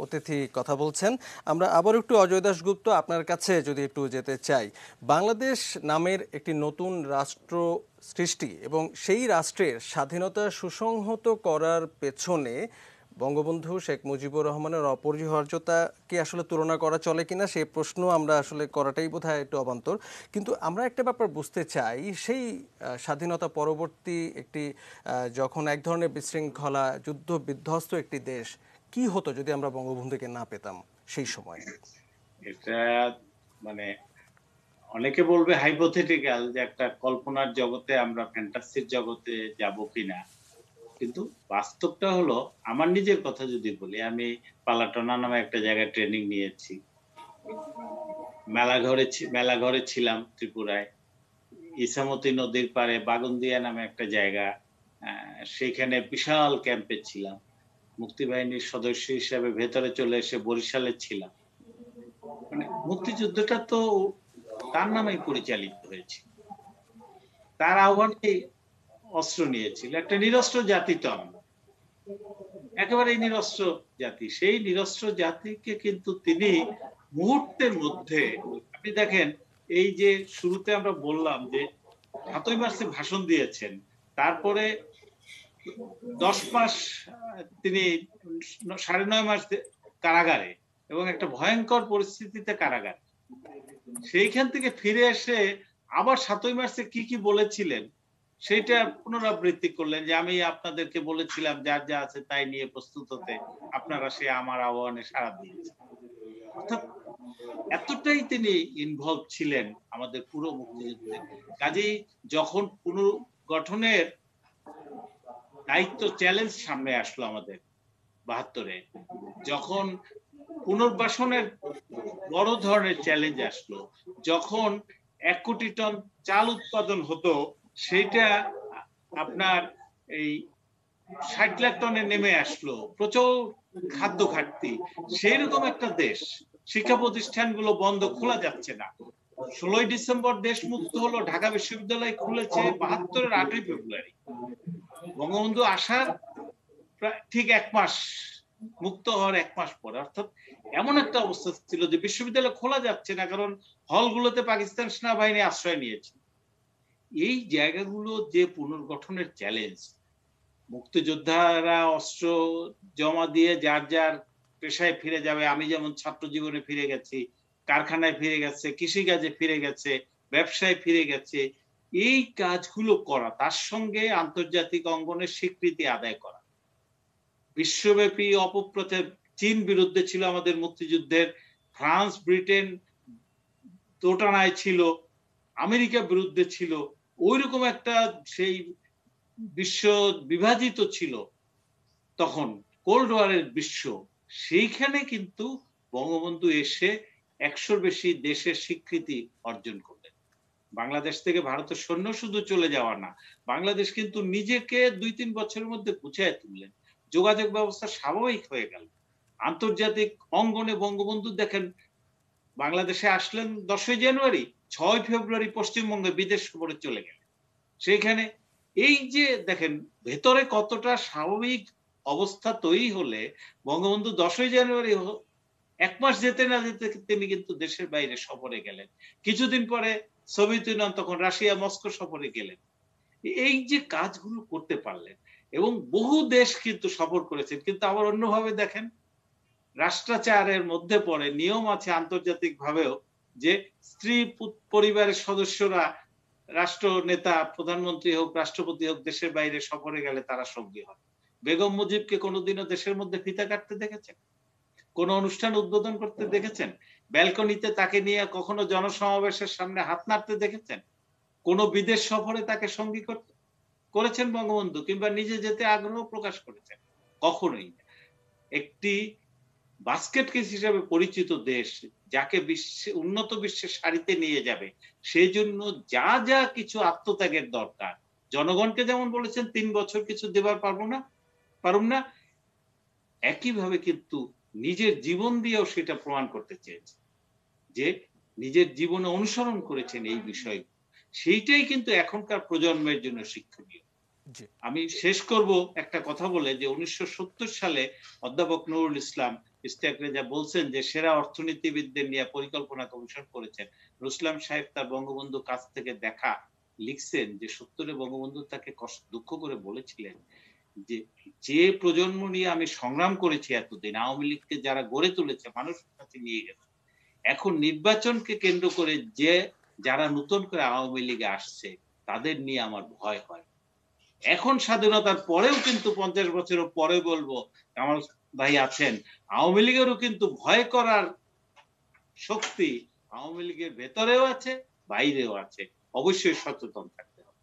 অতিথি কথা বলছেন। আমরা আবার একটু অজয় দাশগুপ্ত আপনার কাছে যদি একটু যেতে চাই। বাংলাদেশ নামের একটি নতুন রাষ্ট্র সৃষ্টি এবং সেই রাষ্ট্রের স্বাধীনতা সুসংহত করার পেছনে বঙ্গবন্ধু শেখ মুজিবুর রহমানের অপরিহার্যতা কি আসলে তুলনা করা চলে কিনা, সেই প্রশ্ন আমরা আসলে করাটাই বোধহয় একটু অবান্তর। কিন্তু আমরা একটা ব্যাপার বুঝতে চাই, সেই স্বাধীনতা পরবর্তী একটি যখন এক ধরনের বিশৃঙ্খলা যুদ্ধ বিধ্বস্ত একটি দেশ, কি হতো যদি আমরা বঙ্গবন্ধুকে না পেতাম সেই সময়? এটা মানে অনেকে বলবে হাইপোথেটিক্যাল, যে একটা কল্পনার জগতে, আমরা ফ্যান্টাসির জগতে যাব কিনা। কিন্তু বাস্তবটা হলো, আমার নিজের কথা যদি বলি, আমি পালাটনা নামে একটা জায়গায় ট্রেনিং নিয়েছি। মেলাঘরে ছিলাম ত্রিপুরায়, ইসামতি নদীর পারে বাগন্দিয়া নামে একটা জায়গা, সেখানে বিশাল ক্যাম্পে ছিলাম। মুক্তিবাহিনীর সদস্য হিসেবে ভেতরে চলে এসে বরিশালে ছিলাম। মানে মুক্তিযুদ্ধটা তো তার নামেই পরিচালিত হয়েছে, তার আহ্বানে অস্ত্র নিয়েছিল। একটা নিরস্ত্র জাতি তো আমরা, একেবারে নিরস্ত্র জাতি। সেই নিরস্ত্র জাতিকে কিন্তু তিনি মুহূর্তের মধ্যে, আপনি দেখেন, এই যে শুরুতে আমরা বললাম যে ৭ই মার্চে ভাষণ দিয়েছেন, তারপরে 10 মাস তিনি 9.5 মাস কারাগারে, এবং একটা ভয়ঙ্কর পরিস্থিতিতে কারাগারে। সেইখান থেকে ফিরে এসে আবার 7ই মার্চে কি কি বলেছিলেন সেইটা পুনরাবৃত্তি করলেন, যে আমি আপনাদেরকে বলেছিলাম যার যা আছে তাই নিয়ে প্রস্তুত হতে, আপনারা সে আমার আহ্বানে সাড়া দিয়েছেন। অর্থাৎ এতটাই তিনি ইনভলভ ছিলেন আমাদের পুরো মুক্তিযুদ্ধে। কাজেই যখন পুনর্গঠনের দায়িত্ব, চ্যালেঞ্জ সামনে আসলো আমাদের ৭২-এ, যখন পুনর্বাসনের বড় ধরনের চ্যালেঞ্জ আসলো, যখন 1 কোটি টন চাল উৎপাদন হতো, সেটা আপনার এই 60 লাখ টনে নেমে আসলো, প্রচুর খাদ্য ঘাটতি। সেই রকম একটা দেশ, শিক্ষা প্রতিষ্ঠানগুলো বন্ধ, খোলা যাচ্ছে না। 16ই ডিসেম্বর দেশ মুক্ত হলো, ঢাকা বিশ্ববিদ্যালয় খুলেছে ৭২-এর 8ই ফেব্রুয়ারি। বঙ্গবন্ধু আসার ঠিক 1 মাস, মুক্ত হওয়ার 1 মাস পরে। অর্থাৎ এমন একটা অবস্থা ছিল যে বিশ্ববিদ্যালয় খোলা যাচ্ছে না, কারণ হলগুলোতে পাকিস্তান সেনাবাহিনী আশ্রয় নিয়েছে। এই জায়গাগুলো যে পুনর্গঠনের চ্যালেঞ্জ, মুক্তিযোদ্ধারা অস্ত্র জমা দিয়ে যার যার পেশায় ফিরে যাবে। আমি যেমন ছাত্র জীবনে ফিরে গেছি, কারখানায় ফিরে গেছে, কৃষিকাজে ফিরে গেছে, ব্যবসায় ফিরে গেছে। এই কাজগুলো করা, তার সঙ্গে আন্তর্জাতিক অঙ্গনের স্বীকৃতি আদায় করা, বিশ্বব্যাপী অপপ্রচার, চীন বিরুদ্ধে ছিল আমাদের মুক্তিযুদ্ধের, ফ্রান্স, ব্রিটেন দোটানায় ছিল, আমেরিকা বিরুদ্ধে ছিল, ওইরকম একটা সেই বিশ্ব বিভাজিত ছিল তখন, কোল্ড ওয়ারের বিশ্ব। সেইখানে কিন্তু বঙ্গবন্ধু এসে 100-র বেশি দেশের স্বীকৃতি অর্জন করলেন। বাংলাদেশ থেকে ভারতের সৈন্য শুধু চলে যাওয়া না, বাংলাদেশ কিন্তু নিজেকে 2-3 বছরের মধ্যে গুছিয়ে তুললেন। যোগাযোগ ব্যবস্থা স্বাভাবিক হয়ে গেল। আন্তর্জাতিক অঙ্গনে বঙ্গবন্ধু দেখেন বাংলাদেশে আসলেন 10ই জানুয়ারি, 6 ফেব্রুয়ারি পশ্চিমবঙ্গে বিদেশ সফরে চলে গেলেন। সেইখানে এই যে দেখেন ভেতরে কতটা স্বাভাবিক অবস্থা তৈরি হলে বঙ্গবন্ধু 10ই জানুয়ারি 1 মাস যেতে না যেতে তিনি কিন্তু দেশের বাইরে সফরে গেলেন। কিছুদিন পরে সোভিয়েত ইউনিয়ন, তখন রাশিয়া, মস্কো সফরে গেলেন। এই যে কাজগুলো করতে পারলেন, এবং বহু দেশ কিন্তু সফর করেছেন। কিন্তু আবার অন্যভাবে দেখেন, রাষ্ট্রাচারের মধ্যে পড়ে, নিয়ম আছে আন্তর্জাতিক ভাবেও, যে স্ত্রী পরিবারের সদস্যরা, রাষ্ট্র নেতা, প্রধানমন্ত্রী হোক, রাষ্ট্রপতি হোক, দেশের বাইরে সফরে গেলে তারা সঙ্গী হয়। বেগম মুজিবকে কোনোদিনও দেশের মধ্যে ফিতা কাটতে দেখেছেন? কোন অনুষ্ঠান উদ্বোধন করতে দেখেছেন? ব্যালকনিতে তাকে নিয়ে কখনো জনসমাবেশের সামনে হাত নাড়তে দেখেছেন? কোন বিদেশ সফরে তাকে সঙ্গী করেছেন বঙ্গবন্ধু, কিংবা নিজে যেতে আগ্রহ প্রকাশ করেছেন? কখনোই না। একটি বাস্কেট কেস হিসেবে পরিচিত দেশ, যাকে উন্নত বিশ্বের সারিতে নিয়ে যাবে, সেই জন্য যা যা কিছু আত্মত্যাগের দরকার, জনগণকে যেমন বলেছেন 3 বছর কিছু দেবার পারুম না, একইভাবে কিন্তু নিজের জীবন দিয়েও সেটা প্রমাণ করতে চেয়েছে যে নিজের জীবনে অনুসরণ করেছেন এই বিষয়। সেইটাই কিন্তু এখনকার প্রজন্মের জন্য শিক্ষণীয়। আমি শেষ করব একটা কথা বলে, যে 1970 সালে অধ্যাপক নুরুল ইসলাম ইশতিয়াক রেজা বলছেন যে সেরা অর্থনীতিবিদদের নিয়ে পরিকল্পনা কমিশন করেছেন। রুসলাম সাহেব তার বঙ্গবন্ধু কাছ থেকে দেখা লিখছেন যে 70-এ বঙ্গবন্ধু তাকে দুঃখ করে বলেছিলেন যে যে প্রজন্ম নিয়ে আমি সংগ্রাম করেছি এতদিন, আওয়ামী লীগকে যারা গড়ে তুলেছে, মানুষের কাছে নিয়ে গেছে, এখন নির্বাচনকে কেন্দ্র করে যে যারা নতুন করে আওয়ামী লীগে আসছে, তাদের নিয়ে আমার ভয় হয়। এখন স্বাধীনতার পরেও কিন্তু 50 বছরের পরে বলবো, কামাল ভাই আছেন, আওয়ামী লীগেরও কিন্তু ভয় করার শক্তি আওয়ামী লীগের ভেতরেও আছে, বাইরেও আছে। অবশ্যই সচেতন থাকতে হবে।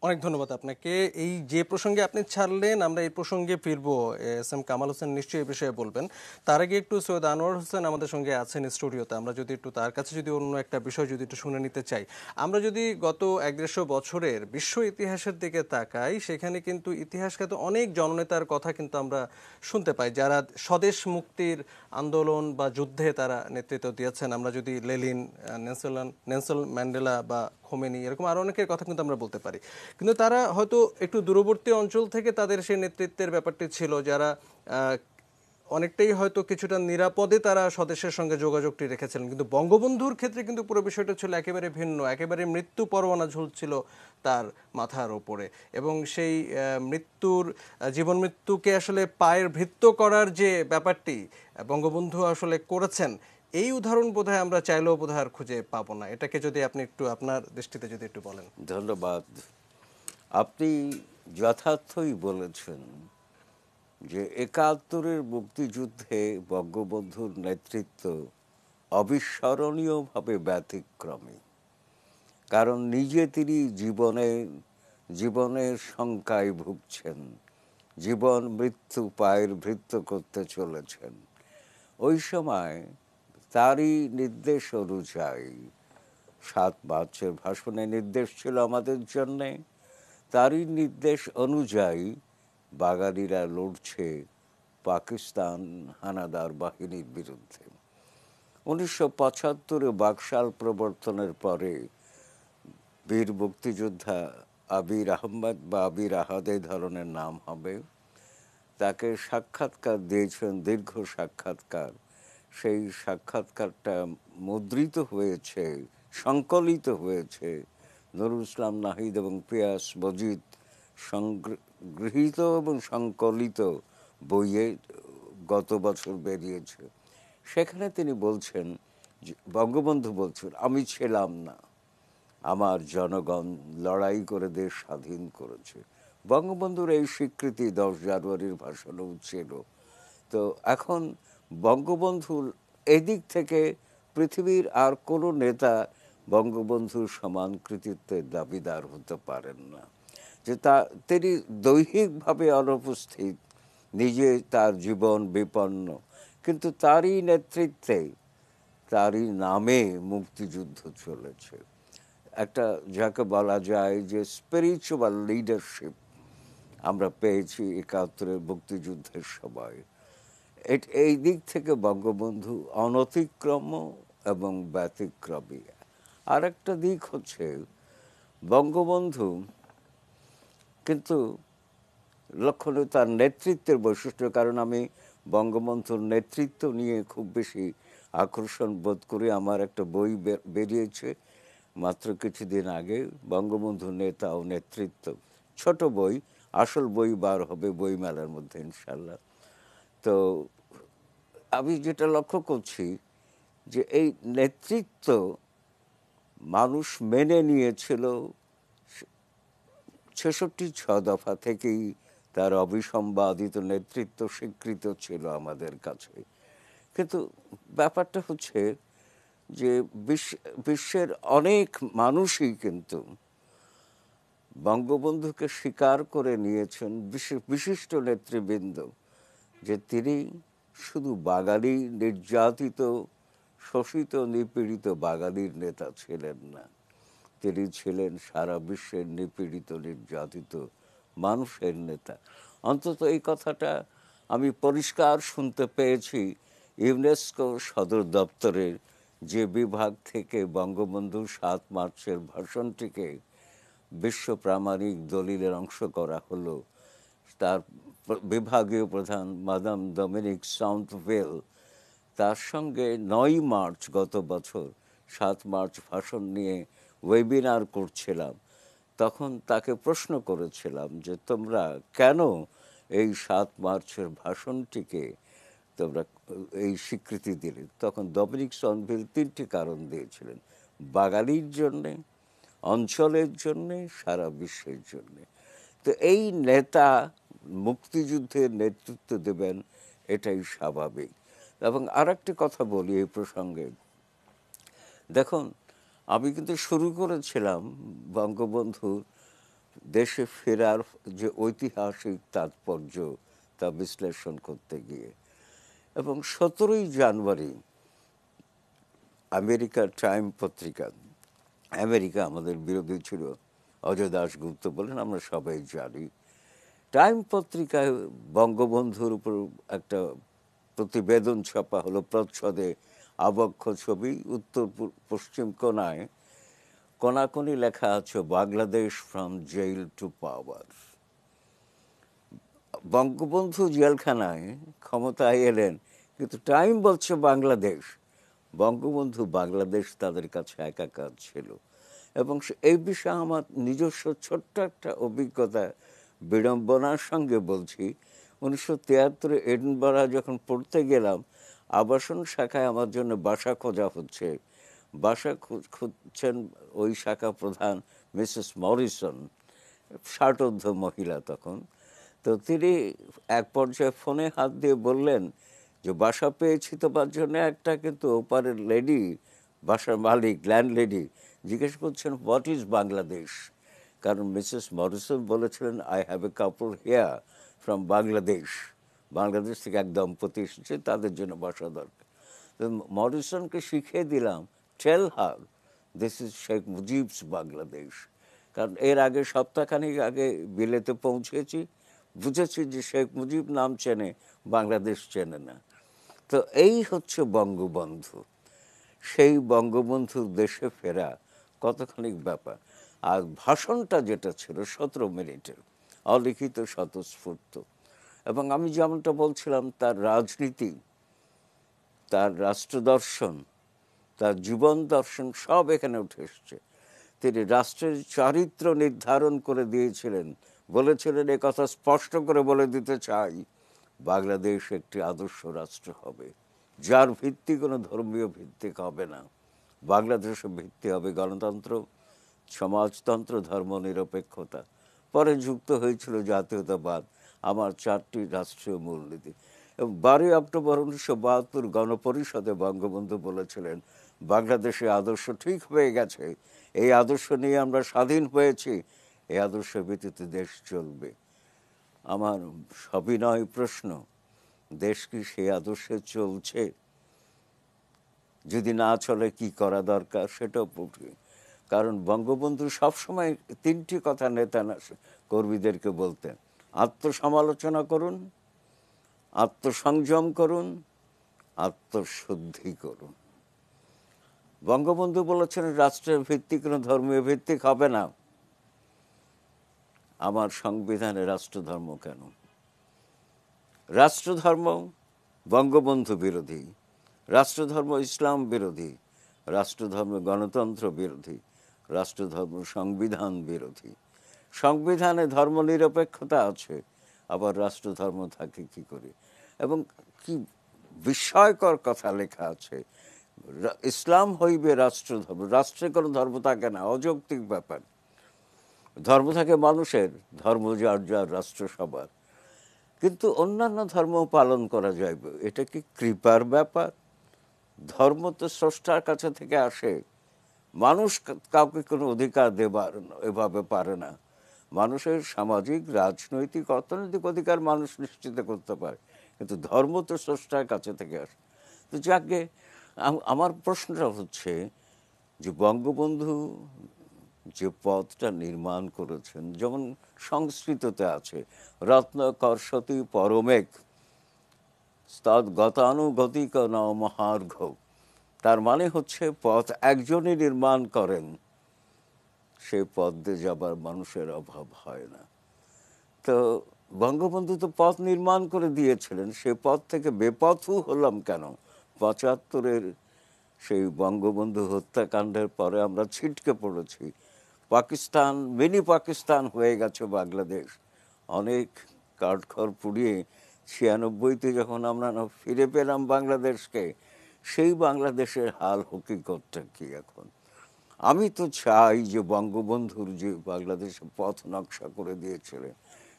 অনেক ধন্যবাদ আপনাকে। এই যে প্রসঙ্গে আপনি ছাড়লেন, আমরা এই প্রসঙ্গে ফিরবো। এস এম কামাল হোসেন নিশ্চয়ই এই বিষয়ে বলবেন। তার আগে একটু সৈয়দ আনোয়ার হোসেন আমাদের সঙ্গে আছেন স্টুডিওতে, আমরা যদি একটু তার কাছে যদি অন্য একটা বিষয় যদি একটু শুনে নিতে চাই। আমরা যদি গত 150 বছরের বিশ্ব ইতিহাসের দিকে তাকাই, সেখানে কিন্তু ইতিহাসখ্যাত অনেক জননেতার কথা কিন্তু আমরা শুনতে পাই, যারা স্বদেশ মুক্তির আন্দোলন বা যুদ্ধে তারা নেতৃত্ব দিয়েছেন। আমরা যদি লেনিন, নেলসন ম্যান্ডেলা বা খোমেনি, এরকম আরো অনেকের কথা কিন্তু আমরা বলতে পারি। কিন্তু তারা হয়তো একটু দূরবর্তী অঞ্চল থেকে তাদের সেই নেতৃত্বের ব্যাপারটি ছিল, যারা অনেকটাই হয়তো কিছুটা নিরাপদে তারা স্বদেশের সঙ্গে যোগাযোগটি রেখেছিলেন। কিন্তু বঙ্গবন্ধুর ক্ষেত্রে কিন্তু পুরো বিষয়টা ছিল একেবারে ভিন্ন, একেবারে মৃত্যু পরোয়ানা ঝুলছিল তার মাথার ওপরে। এবং সেই জীবন মৃত্যুকে আসলে পায়ের ভৃত্য করার যে ব্যাপারটি বঙ্গবন্ধু আসলে করেছেন, এই উদাহরণ বোধহয় আমরা চাইলেও বোধহয় আর খুঁজে পাবো না। এটাকে যদি আপনি একটু আপনার দৃষ্টিতে যদি একটু বলেন। ধন্যবাদ। আপনি যথার্থই বলেছেন যে 71-এর মুক্তিযুদ্ধে বঙ্গবন্ধুর নেতৃত্ব অবিস্মরণীয়ভাবে ব্যতিক্রমী। কারণ নিজে তিনি জীবনের শঙ্কায় ভুগছেন, জীবন মৃত্যু পায়ের ভৃত্য করতে চলেছেন। ওই সময় তারই নির্দেশ অনুযায়ী 7 মার্চের ভাষণে নির্দেশ ছিল আমাদের জন্যে, তারই নির্দেশ অনুযায়ী বাঙালিরা লড়ছে পাকিস্তান হানাদার বাহিনীর বিরুদ্ধে। 1975-এ বাকশাল প্রবর্তনের পরে বীর মুক্তিযোদ্ধা আবির আহমদ বা আবির আহাদ এই ধরনের নাম হবে, তাকে সাক্ষাৎকার দিয়েছেন, দীর্ঘ সাক্ষাৎকার। সেই সাক্ষাৎকারটা মুদ্রিত হয়েছে, সংকলিত হয়েছে নুরুল ইসলাম নাহিদ এবং পিয়াস মজিদ গৃহীত এবং সংকলিত বইয়ে গত বছর বেরিয়েছে। সেখানে তিনি বলছেন, বঙ্গবন্ধু বলছেন, আমি ছিলাম না, আমার জনগণ লড়াই করে দেশ স্বাধীন করেছে। বঙ্গবন্ধুর এই স্বীকৃতি 10 জানুয়ারির ভাষণেও ছিল। তো এখন বঙ্গবন্ধুর এদিক থেকে পৃথিবীর আর কোনো নেতা বঙ্গবন্ধুর সমান কৃতিত্বের দাবিদার হতে পারেন না। যে তিনি দৈহিকভাবে অনুপস্থিত, নিজে তার জীবন বিপন্ন, কিন্তু তারই নেতৃত্বে, তারই নামে মুক্তিযুদ্ধ চলেছে। একটা যাকে বলা যায় যে স্পিরিচুয়াল লিডারশিপ আমরা পেয়েছি ৭১-এর মুক্তিযুদ্ধের সময়। এই দিক থেকে বঙ্গবন্ধু অনতিক্রম্য এবং ব্যতিক্রমী। আর একটা দিক হচ্ছে বঙ্গবন্ধু কিন্তু লক্ষণীয় তার নেতৃত্বের বৈশিষ্ট্য, কারণ আমি বঙ্গবন্ধুর নেতৃত্ব নিয়ে খুব বেশি আকর্ষণ বোধ করি। আমার একটা বই বেরিয়েছে মাত্র কিছুদিন আগে, বঙ্গবন্ধু নেতা ও নেতৃত্ব, ছোট বই, আসল বই বার হবে বইমেলার মধ্যে ইনশাল্লাহ। তো আমি যেটা লক্ষ্য করছি যে এই নেতৃত্ব মানুষ মেনে নিয়েছিল ৬৬ দফা থেকেই, তার অবিসম্বাদিত নেতৃত্ব স্বীকৃত ছিল আমাদের কাছে। কিন্তু ব্যাপারটা হচ্ছে যে বিশ্বের অনেক মানুষই কিন্তু বঙ্গবন্ধুকে স্বীকার করে নিয়েছেন, বিশিষ্ট নেতৃবৃন্দ, যে তিনি শুধু বাঙালি নির্যাতিত, শোষিত, নিপীড়িত বাঙালির নেতা ছিলেন না, তিনি ছিলেন সারা বিশ্বের নিপীড়িত, নির্যাতিত মানুষের নেতা। অন্তত এই কথাটা আমি পরিষ্কার শুনতে পেয়েছি ইউনেস্কো সদর দপ্তরের যে বিভাগ থেকে বঙ্গবন্ধু ৭ মার্চের ভাষণটিকে বিশ্ব প্রামাণিক দলিলের অংশ করা হলো। তার বিভাগীয় প্রধান মাদাম ডমিনিক সাউন্ডভেল তার সঙ্গে ৯ মার্চ গত বছর ৭ মার্চ ভাষণ নিয়ে ওয়েবিনার করছিলাম। তখন তাকে প্রশ্ন করেছিলাম যে তোমরা কেন এই ৭ মার্চের ভাষণটিকে তোমরা এই স্বীকৃতি দিলে? তখন ডমিনিক সাউন্ডভেল ৩টি কারণ দিয়েছিলেন: বাঙালির জন্যে, অঞ্চলের জন্যে, সারা বিশ্বের জন্যে। তো এই নেতা মুক্তিযুদ্ধের নেতৃত্ব দেবেন, এটাই স্বাভাবিক। এবং আর একটি কথা বলি এই প্রসঙ্গে, দেখুন আমি কিন্তু শুরু করেছিলাম বঙ্গবন্ধুর দেশে ফেরার যে ঐতিহাসিক তাৎপর্য তা বিশ্লেষণ করতে গিয়ে, এবং ১৭ই জানুয়ারি আমেরিকার টাইম পত্রিকা, আমেরিকা আমাদের বিরোধী ছিল অজয় দাশগুপ্ত বলেন, আমরা সবাই জানি, টাইম পত্রিকায় বঙ্গবন্ধুর উপর একটা প্রতিবেদন ছাপা হলো, প্রচ্ছদে আবক্ষ ছবি, উত্তর পশ্চিম কোণায় কোনাকুনি লেখা আছে বাংলাদেশ ফ্রম জেল টু পাওয়ার। বঙ্গবন্ধু জেলখানায় ক্ষমতায় এলেন, কিন্তু টাইম বলছে বাংলাদেশ। বঙ্গবন্ধু বাংলাদেশ তাদের কাছে একাকার ছিল। এবং এই বিষয়ে আমার নিজস্ব ছোট্ট একটা অভিজ্ঞতা বিড়ম্বনার সঙ্গে বলছি। ১৯৭৩ এডিনবরা যখন পড়তে গেলাম, আবাসন শাখায় আমার জন্য বাসা খোঁজা হচ্ছে। বাসা খুঁজছেন ওই শাখা প্রধান মিসেস মরিসন, ষাটোর্ধ্ব মহিলা তখন। তো তিনি এক পর্যায়ে ফোনে হাত দিয়ে বললেন যে বাসা পেয়েছি তোমার জন্য একটা, কিন্তু ওপারের লেডি, বাসার মালিক, ল্যান্ডলেডি জিজ্ঞেস করছেন হোয়াট ইজ বাংলাদেশ। কারণ মিসেস মরিসন বলেছিলেন I have a couple here from Bangladesh, Bangladesh থেকে এক দম্পতি এসেছে, তাদের জন্য বাসা দরকার। তো মরিসনকে শিখিয়ে দিলাম tell her this is Sheikh Mujib's Bangladesh. কারণ এর আগে সপ্তাহখানিক আগে বিলেতে পৌঁছেছি, বুঝেছি যে শেখ মুজিব নাম চেনে, বাংলাদেশ চেনে না। তো এই হচ্ছে বঙ্গবন্ধু। সেই বঙ্গবন্ধুর দেশে ফেরা কতখানি ব্যাপার। আর ভাষণটা যেটা ছিল ১৭ মিনিটের, অলিখিত, স্বতঃস্ফূর্ত। এবং আমি যেমনটা বলছিলাম, তার রাজনীতি, তার রাষ্ট্রদর্শন, তার জীবন দর্শন সব এখানে উঠে এসছে। তিনি রাষ্ট্রের চরিত্র নির্ধারণ করে দিয়েছিলেন, বলেছিলেন এ কথা স্পষ্ট করে বলে দিতে চাই, বাংলাদেশ একটি আদর্শ রাষ্ট্র হবে, যার ভিত্তি কোনো ধর্মীয় ভিত্তিক হবে না। বাংলাদেশের ভিত্তি হবে গণতন্ত্র, সমাজতন্ত্র, ধর্মনিরপেক্ষতা। পরে যুক্ত হয়েছিল জাতীয়তাবাদ, আমার 4টি রাষ্ট্রীয় মূলনীতি। এবং 12 অক্টোবর 1972 গণপরিষদে বঙ্গবন্ধু বলেছিলেন বাংলাদেশে আদর্শ ঠিক হয়ে গেছে, এই আদর্শ নিয়ে আমরা স্বাধীন হয়েছি, এই আদর্শ ব্যতীত দেশ চলবে। আমার সবিনয় প্রশ্ন, দেশ কি সেই আদর্শে চলছে? যদি না চলে কি করা দরকার সেটাও বলি। কারণ বঙ্গবন্ধু সবসময় তিনটি কথা নেতা কর্মীদেরকে বলতেন: আত্মসমালোচনা করুন, আত্মসংযম করুন, আত্মশুদ্ধি করুন। বঙ্গবন্ধু বলেছেন রাষ্ট্রের ভিত্তিক কোনো ধর্মীয় ভিত্তিক হবে না। আমার সংবিধানে রাষ্ট্রধর্ম কেন? রাষ্ট্রধর্ম বঙ্গবন্ধু বিরোধী, রাষ্ট্রধর্ম ইসলাম বিরোধী, রাষ্ট্রধর্ম গণতন্ত্র বিরোধী, রাষ্ট্রধর্ম সংবিধান বিরোধী। সংবিধানে ধর্মনিরপেক্ষতা আছে, আবার রাষ্ট্রধর্ম থাকে কি করে? এবং কি বিস্ময়কর কথা লেখা আছে, ইসলাম হইবে রাষ্ট্রধর্ম। রাষ্ট্রে কোনো ধর্ম থাকে না, অযৌক্তিক ব্যাপার। ধর্ম থাকে মানুষের, ধর্ম যার যার, রাষ্ট্র সবার। কিন্তু অন্যান্য ধর্ম পালন করা যাইবে, এটা কি কৃপার ব্যাপার? ধর্ম তো স্রষ্টার কাছে থেকে আসে, মানুষ কাউকে কোনো অধিকার দেবার এভাবে পারে না। মানুষের সামাজিক, রাজনৈতিক, অর্থনৈতিক অধিকার মানুষ নিশ্চিত করতে পারে, কিন্তু ধর্ম তো স্রষ্টার কাছে থেকে আসে। তো যাকে আমার প্রশ্নটা হচ্ছে যে বঙ্গবন্ধু যে পথটা নির্মাণ করেছেন, যেমন সংস্কৃততে আছে রত্নকর্ষতি পরমেক তদ গতানুগতিক ন মহার্ঘ, তার মানে হচ্ছে পথ একজনই নির্মাণ করেন, সেই পথ দিয়ে যাবার মানুষের অভাব হয় না। তো বঙ্গবন্ধু তো পথ নির্মাণ করে দিয়েছিলেন, সেই পথ থেকে বেপথও হলাম কেন? ৭৫-এর সেই বঙ্গবন্ধু হত্যাকাণ্ডের পরে আমরা ছিটকে পড়েছি, পাকিস্তান, মিনি পাকিস্তান হয়ে গেছে বাংলাদেশ। অনেক কাঠখড় পুড়িয়ে ৯৬-তে যখন আমরা ফিরে পেলাম বাংলাদেশকে, সেই বাংলাদেশের হাল হকিকতটা কি এখন? আমি তো চাই যে বঙ্গবন্ধুর যে বাংলাদেশে পথ নকশা করে দিয়েছিলেন,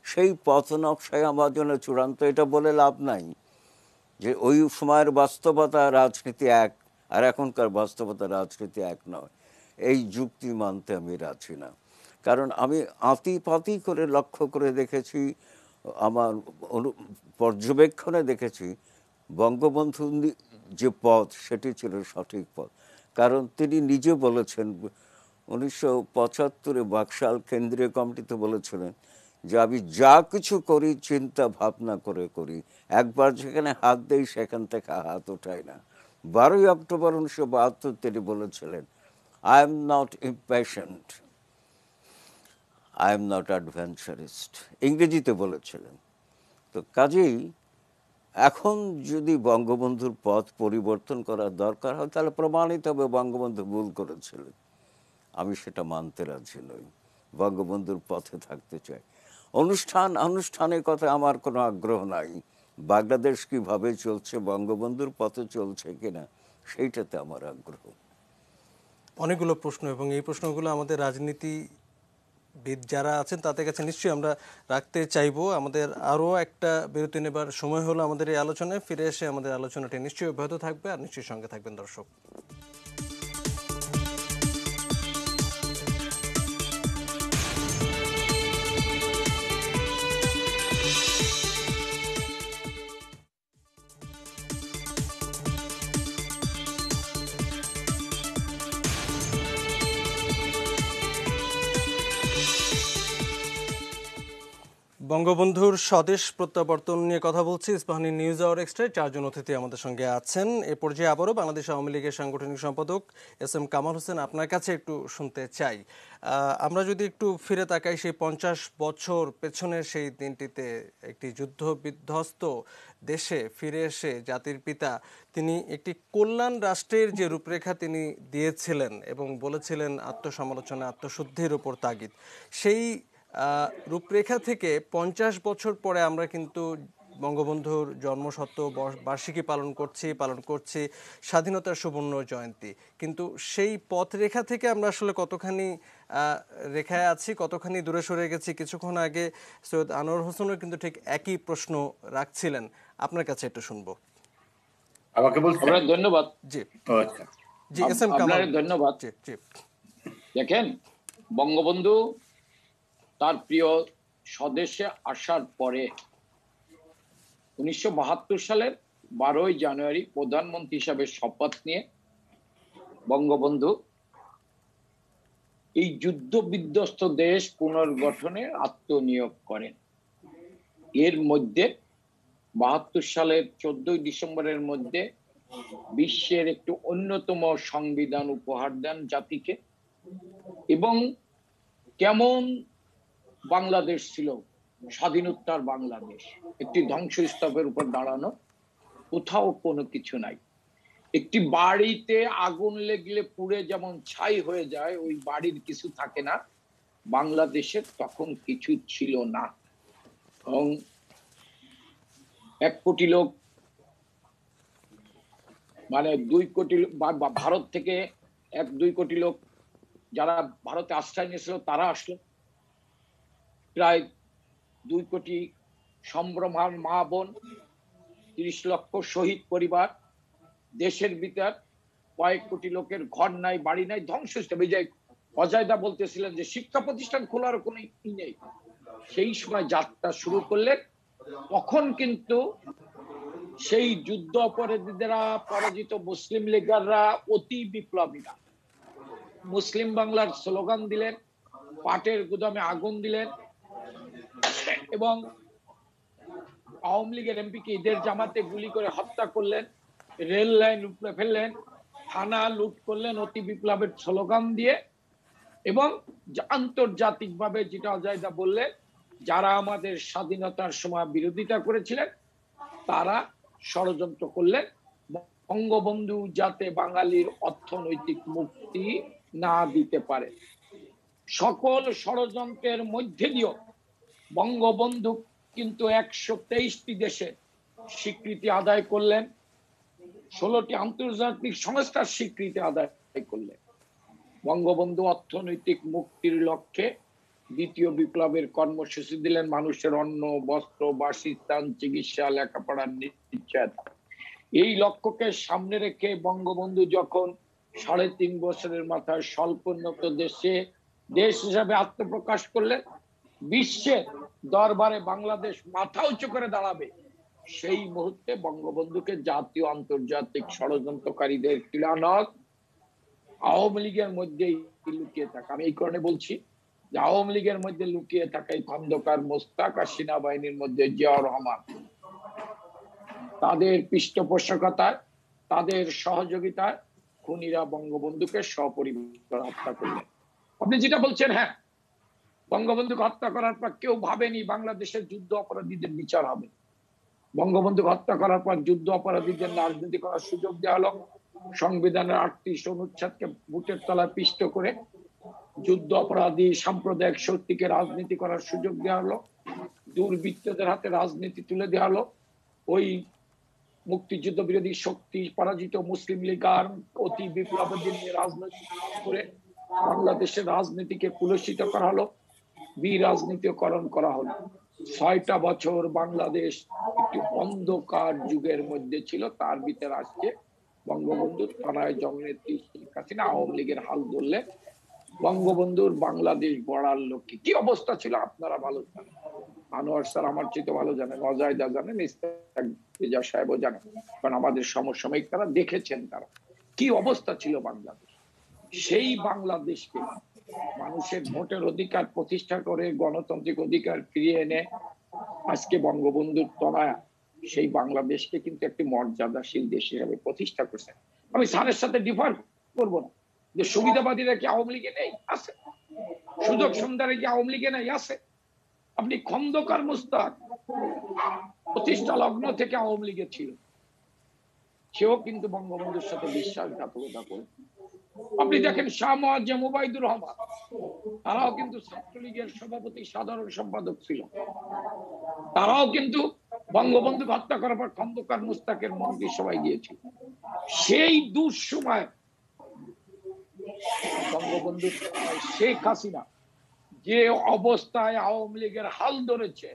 সেই পথ নকশায় আমার জন্য চূড়ান্ত, এটা বলে লাভ নাই যে ওই সময়ের বাস্তবতা রাজনীতি এক আর এখনকার বাস্তবতা রাজনীতি এক নয়। এই যুক্তি মানতে আমি রাজি না। কারণ আমি আতিপাতি করে লক্ষ্য করে দেখেছি, আমার পর্যবেক্ষণে দেখেছি বঙ্গবন্ধু যে পথ সেটি ছিল সঠিক পথ। কারণ তিনি নিজে বলেছেন ১৯৭৫-এ বাকশাল কেন্দ্রীয় কমিটিতে বলেছিলেন যে আমি যা কিছু করি চিন্তা ভাবনা করে করি, একবার যেখানে হাত দেই সেখান থেকে হাত ওঠাই না। ১২ই অক্টোবর ১৯৭২ তিনি বলেছিলেন I am not impatient, I am not adventurist, ইংরেজিতে বলেছিলেন। তো কাজেই এখন যদি বঙ্গবন্ধুর পথ পরিবর্তন করার দরকার হয়, তাহলে প্রমাণিত হবে বঙ্গবন্ধু ভুল করেছিলেন। আমি সেটা মানতে রাজি নই, বঙ্গবন্ধুর পথে থাকতে চাই। আনুষ্ঠানিক কথা আমার কোনো আগ্রহ নাই। বাংলাদেশ কিভাবে চলছে, বঙ্গবন্ধুর পথে চলছে কিনা, সেইটাতে আমার আগ্রহ। অনেকগুলো প্রশ্ন, এবং এই প্রশ্নগুলো আমাদের রাজনীতিবিদ যারা আছেন তাদের কাছে নিশ্চয়ই আমরা রাখতে চাইবো। আমাদের আরও একটা বিরতি নেবার সময় হলো আমাদের এই আলোচনায়। ফিরে এসে আমাদের আলোচনাটি নিশ্চয়ই অব্যাহত থাকবে, আর নিশ্চয়ই সঙ্গে থাকবেন দর্শক। বঙ্গবন্ধুর স্বদেশ প্রত্যাবর্তন নিয়ে কথা বলছি ইস্পাহানি নিউজ আওয়ার এক্সট্রায়। চারজন অতিথি আমাদের সঙ্গে আছেন। এ পর্যায়ে আবারও বাংলাদেশ আওয়ামী লীগের সাংগঠনিক সম্পাদক এস এম কামাল হোসেন, আপনার কাছে একটু শুনতে চাই। আমরা যদি একটু ফিরে তাকাই সেই ৫০ বছর পেছনের সেই দিনটিতে, একটি যুদ্ধ বিধ্বস্ত দেশে ফিরে এসে জাতির পিতা তিনি একটি কল্যাণ রাষ্ট্রের যে রূপরেখা তিনি দিয়েছিলেন এবং বলেছিলেন আত্মসমালোচনা, আত্মশুদ্ধির উপর তাগিদ, সেই রূপরেখা থেকে ৫০ বছর পরে আমরা কিন্তু বঙ্গবন্ধুর জন্মশত বার্ষিকী পালন করছি স্বাধীনতার সুবর্ণ জয়ন্তী। কিন্তু সেই পথরেখা থেকে আমরা আসলে কতখানি রেখায় আছি, কতখানি দূরে সরে গেছি? কিছুক্ষণ আগে সৈয়দ আনোয়ার হোসেনও কিন্তু ঠিক একই প্রশ্ন রাখছিলেন, আপনার কাছে একটু শুনবো। আমাকে বলছেন? ধন্যবাদ। জি, আচ্ছা, জি, এস এম কামাল, আপনার ধন্যবাদ। জি জি। দেখেন, বঙ্গবন্ধু তার প্রিয় স্বদেশে আসার পরে 1972 সালের 12ই জানুয়ারি প্রধানমন্ত্রী হিসাবে শপথ নিয়ে বঙ্গবন্ধু এই যুদ্ধ বিধ্বস্ত দেশ পুনর্গঠনে আত্মনিয়োগ করেন। এর মধ্যে 72 সালের 14ই ডিসেম্বরের মধ্যে বিশ্বের একটি অন্যতম সংবিধান উপহার দেন জাতিকে। এবং কেমন বাংলাদেশ ছিল, স্বাধীনোত্তর বাংলাদেশ, একটি ধ্বংসস্তূপের উপর দাঁড়ানো, কোথাও কোনো কিছু নাই। একটি বাড়িতে আগুন লেগলে পুড়ে যেমন ছাই হয়ে যায়, ওই বাড়ির কিছু থাকে না, বাংলাদেশের তখন কিছু ছিল না। এবং 1 কোটি লোক, মানে 2 কোটি, ভারত থেকে 1-2 কোটি লোক যারা ভারতে আশ্রয় নিয়েছিল তারা আসলো। প্রায় 2 কোটি সম্ভ্রমান মা বোন, 30 লক্ষ শহীদ পরিবার, দেশের ভিতর কয়েক কোটি লোকের ঘর নাই, বাড়ি নাই, ধ্বংসস্তূপ। অজয়দা বলতেছিলেন যে শিক্ষা প্রতিষ্ঠান খোলার কোনো ই নেই। সেই সময় যাত্রা শুরু করলেন। তখন কিন্তু সেই যুদ্ধ অপরাধীরা, পরাজিত মুসলিম লীগাররা, অতি বিপ্লবীরা মুসলিম বাংলার স্লোগান দিলেন, পাটের গুদামে আগুন দিলেন এবং আওয়ামী লীগের এমপিকে ঈদের জামাতে গুলি করে হত্যা করলেন, রেল লাইন উপড়ে ফেললেন, থানা লুট করলেন অতি বিপ্লবের স্লোগান দিয়ে। এবং আন্তর্জাতিকভাবে, যেটা অজয়দা বললেন, যারা আমাদের স্বাধীনতার সময় বিরোধিতা করেছিলেন তারা ষড়যন্ত্র করলেন বঙ্গবন্ধু যাতে বাঙালির অর্থনৈতিক মুক্তি না দিতে পারে। সকল ষড়যন্ত্রের মধ্যে দিয়েও বঙ্গবন্ধু কিন্তু 123টি দেশে স্বীকৃতি আদায় করলেন, 16টি আন্তর্জাতিক সংস্থার স্বীকৃতি আদায় করলেন। বঙ্গবন্ধু অর্থনৈতিক মুক্তির লক্ষ্যে দ্বিতীয় বিপ্লবের কর্মসূচি দিলেন, মানুষের অন্ন, বস্ত্র, বাসস্থান, চিকিৎসা, লেখাপড়ার নিশ্চয়তা। এই লক্ষ্যকে সামনে রেখে বঙ্গবন্ধু যখন 3.5 বছরের মাথায় স্বল্পোন্নত দেশ হিসাবে আত্মপ্রকাশ করলেন, বিশ্বের দরবারে বাংলাদেশ মাথা উঁচু করে দাঁড়াবে, সেই মুহূর্তে বঙ্গবন্ধুকে জাতীয় আন্তর্জাতিক ষড়যন্ত্রকারীদের ক্রীড়ানক আওয়ামী লীগের মধ্যেই লুকিয়ে থাকা, আমি এই কারণে বলছি যে আওয়ামী লীগের মধ্যে লুকিয়ে থাকা এই খন্দকার মোস্তাক আর সেনাবাহিনীর মধ্যে জিয়াউর রহমান, তাদের পৃষ্ঠপোষকতায়, তাদের সহযোগিতায় খুনিরা বঙ্গবন্ধুকে সপরিবার হত্যা করলেন। আপনি যেটা বলছেন, হ্যাঁ, বঙ্গবন্ধুকে হত্যা করার পর কেউ ভাবেনি বাংলাদেশের যুদ্ধ অপরাধীদের বিচার হবে। বঙ্গবন্ধুকে হত্যা করার পর যুদ্ধ অপরাধীদের রাজনীতি করার সুযোগ দেওয়া হলো। সংবিধানের 38 অনুচ্ছেদকে বুটের তলায় পিষ্ট করে যুদ্ধ অপরাধী, সাম্প্রদায়িক শক্তিকে রাজনীতি করার সুযোগ দেওয়া হলো। দুর্বৃত্তদের হাতে রাজনীতি তুলে দেওয়া হলো। ওই মুক্তিযুদ্ধ বিরোধী শক্তি, পরাজিত মুসলিম লীগ আর অতি বিপ্লবীদের নিয়ে রাজনীতি করে বাংলাদেশের রাজনীতিকে কুলসিত করা হলো, বিরাজনীতিকরণ করা হলো। 6টা বছর বাংলাদেশ একটি অন্ধকার যুগের মধ্যে ছিল। তার ভিতরে আসছে বঙ্গবন্ধু থানায় জননেত্রী শেখ হাসিনা আওয়ামী লীগের হাল ধরলে বঙ্গবন্ধুর বাংলাদেশ গড়ার লক্ষ্যে কি অবস্থা ছিল আপনারা ভালো জানেন। আনোয়ার স্যার আমার চেয়ে ভালো জানেন, অজয়দা জানেন, ইস্তাক সাহেবও জানেন, কারণ আমাদের সমসাময়িক তারা দেখেছেন তারা কি অবস্থা ছিল বাংলাদেশ। সেই বাংলাদেশকে মানুষের ভোটের অধিকার প্রতিষ্ঠা করে, গণতান্ত্রিক অধিকার ফিরিয়ে এনে আজকে বঙ্গবন্ধুর তনায় সেই বাংলাদেশকে কিন্তু একটি মর্যাদাশীল দেশ হিসেবে প্রতিষ্ঠা করছে। আমি স্যারের সাথে ডিফার করব না যে সুবিধাবাদীরা কি আওয়ামী লীগে নেই, আছে। সুযোগ সুন্দরে কি আওয়ামী লীগে নেই, আছে। আপনি খন্দকার মোস্তাক প্রতিষ্ঠা লগ্ন থেকে আওয়ামী লীগে ছিল, সেও কিন্তু বঙ্গবন্ধুর সাথে বিশ্বাসঘাতকতা করে। আপনি দেখেন শাহ মোয়াজ্জেম ওবায়দুর রহমান, তারাও কিন্তু ছাত্রলীগের সভাপতি, সাধারণ সম্পাদক ছিল। তারাও কিন্তু বঙ্গবন্ধু হত্যা করার পর খন্দকার মোস্তাকের মন্ত্রী সভায় গিয়েছিল। সেই দুঃসময় বঙ্গবন্ধু শেখ হাসিনা যে অবস্থায় আওয়ামী লীগের হাল ধরেছে,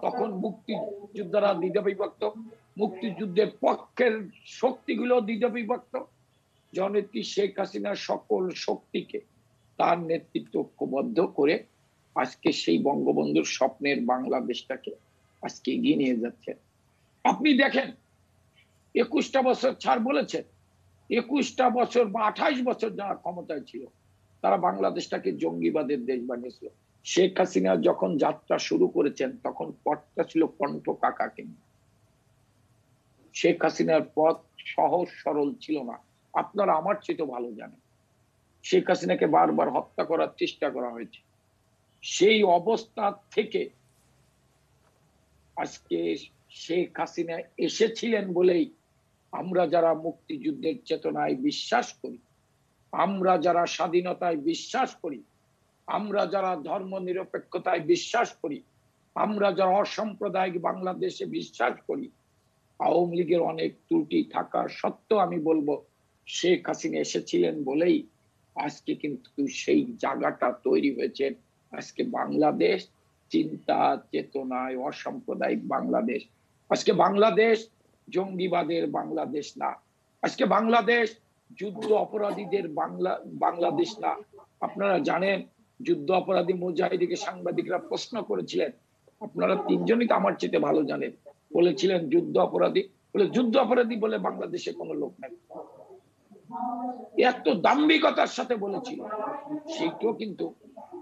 তখন মুক্তিযোদ্ধারা দ্বিধা বিভক্ত, মুক্তিযুদ্ধের পক্ষের শক্তিগুলো দ্বিধা বিভক্ত। জননেত্রী শেখ হাসিনার সকল শক্তিকে তার নেতৃত্ব ঐক্যবদ্ধ করে আজকে সেই বঙ্গবন্ধুর স্বপ্নের বাংলাদেশটাকে আজকে এগিয়ে নিয়ে যাচ্ছে। আপনি দেখেন 21টা বছর ছাড় বলেছেন, 21টা বছর বা 28 বছর যারা ক্ষমতায় ছিল তারা বাংলাদেশটাকে জঙ্গিবাদের দেশ বানিয়েছিল। শেখ হাসিনা যখন যাত্রা শুরু করেছেন তখন পথটা ছিল কণ্ঠ কাকাকে। শেখ হাসিনার পথ সহজ সরল ছিল না, আপনারা আমার চেয়ে ভালো জানেন। শেখ হাসিনাকে বারবার হত্যা করার চেষ্টা করা হয়েছে। সেই অবস্থা থেকে আজকে শেখ হাসিনা এসেছিলেন বলেই আমরা যারা মুক্তিযুদ্ধের চেতনায় বিশ্বাস করি, আমরা যারা স্বাধীনতায় বিশ্বাস করি, আমরা যারা ধর্ম নিরপেক্ষতায় বিশ্বাস করি, আমরা যারা অসাম্প্রদায়িক বাংলাদেশে বিশ্বাস করি, আওয়ামী লীগের অনেক ত্রুটি থাকা সত্ত্বেও আমি বলবো শেখ হাসিনা এসেছিলেন বলেই আজকে কিন্তু সেই জায়গাটা তৈরি হয়েছে। আজকে বাংলাদেশ চিন্তা চেতনায় অসাম্প্রদায়িক বাংলাদেশ। আজকে বাংলাদেশ জঙ্গিবাদের বাংলাদেশ না, আজকে বাংলাদেশ যুদ্ধ অপরাধীদের বাংলাদেশ না। আপনারা জানেন যুদ্ধ অপরাধী মুজাহিদকে সাংবাদিকরা প্রশ্ন করেছিলেন, আপনারা তিনজনই তো আমার চেয়ে ভালো জানেন, বলেছিলেন যুদ্ধ অপরাধী, বলে যুদ্ধ অপরাধী বলে বাংলাদেশে কোনো লোক নাই। এত দাম্ভিকতার সাথে বলেছিল, সেইটাও কিন্তু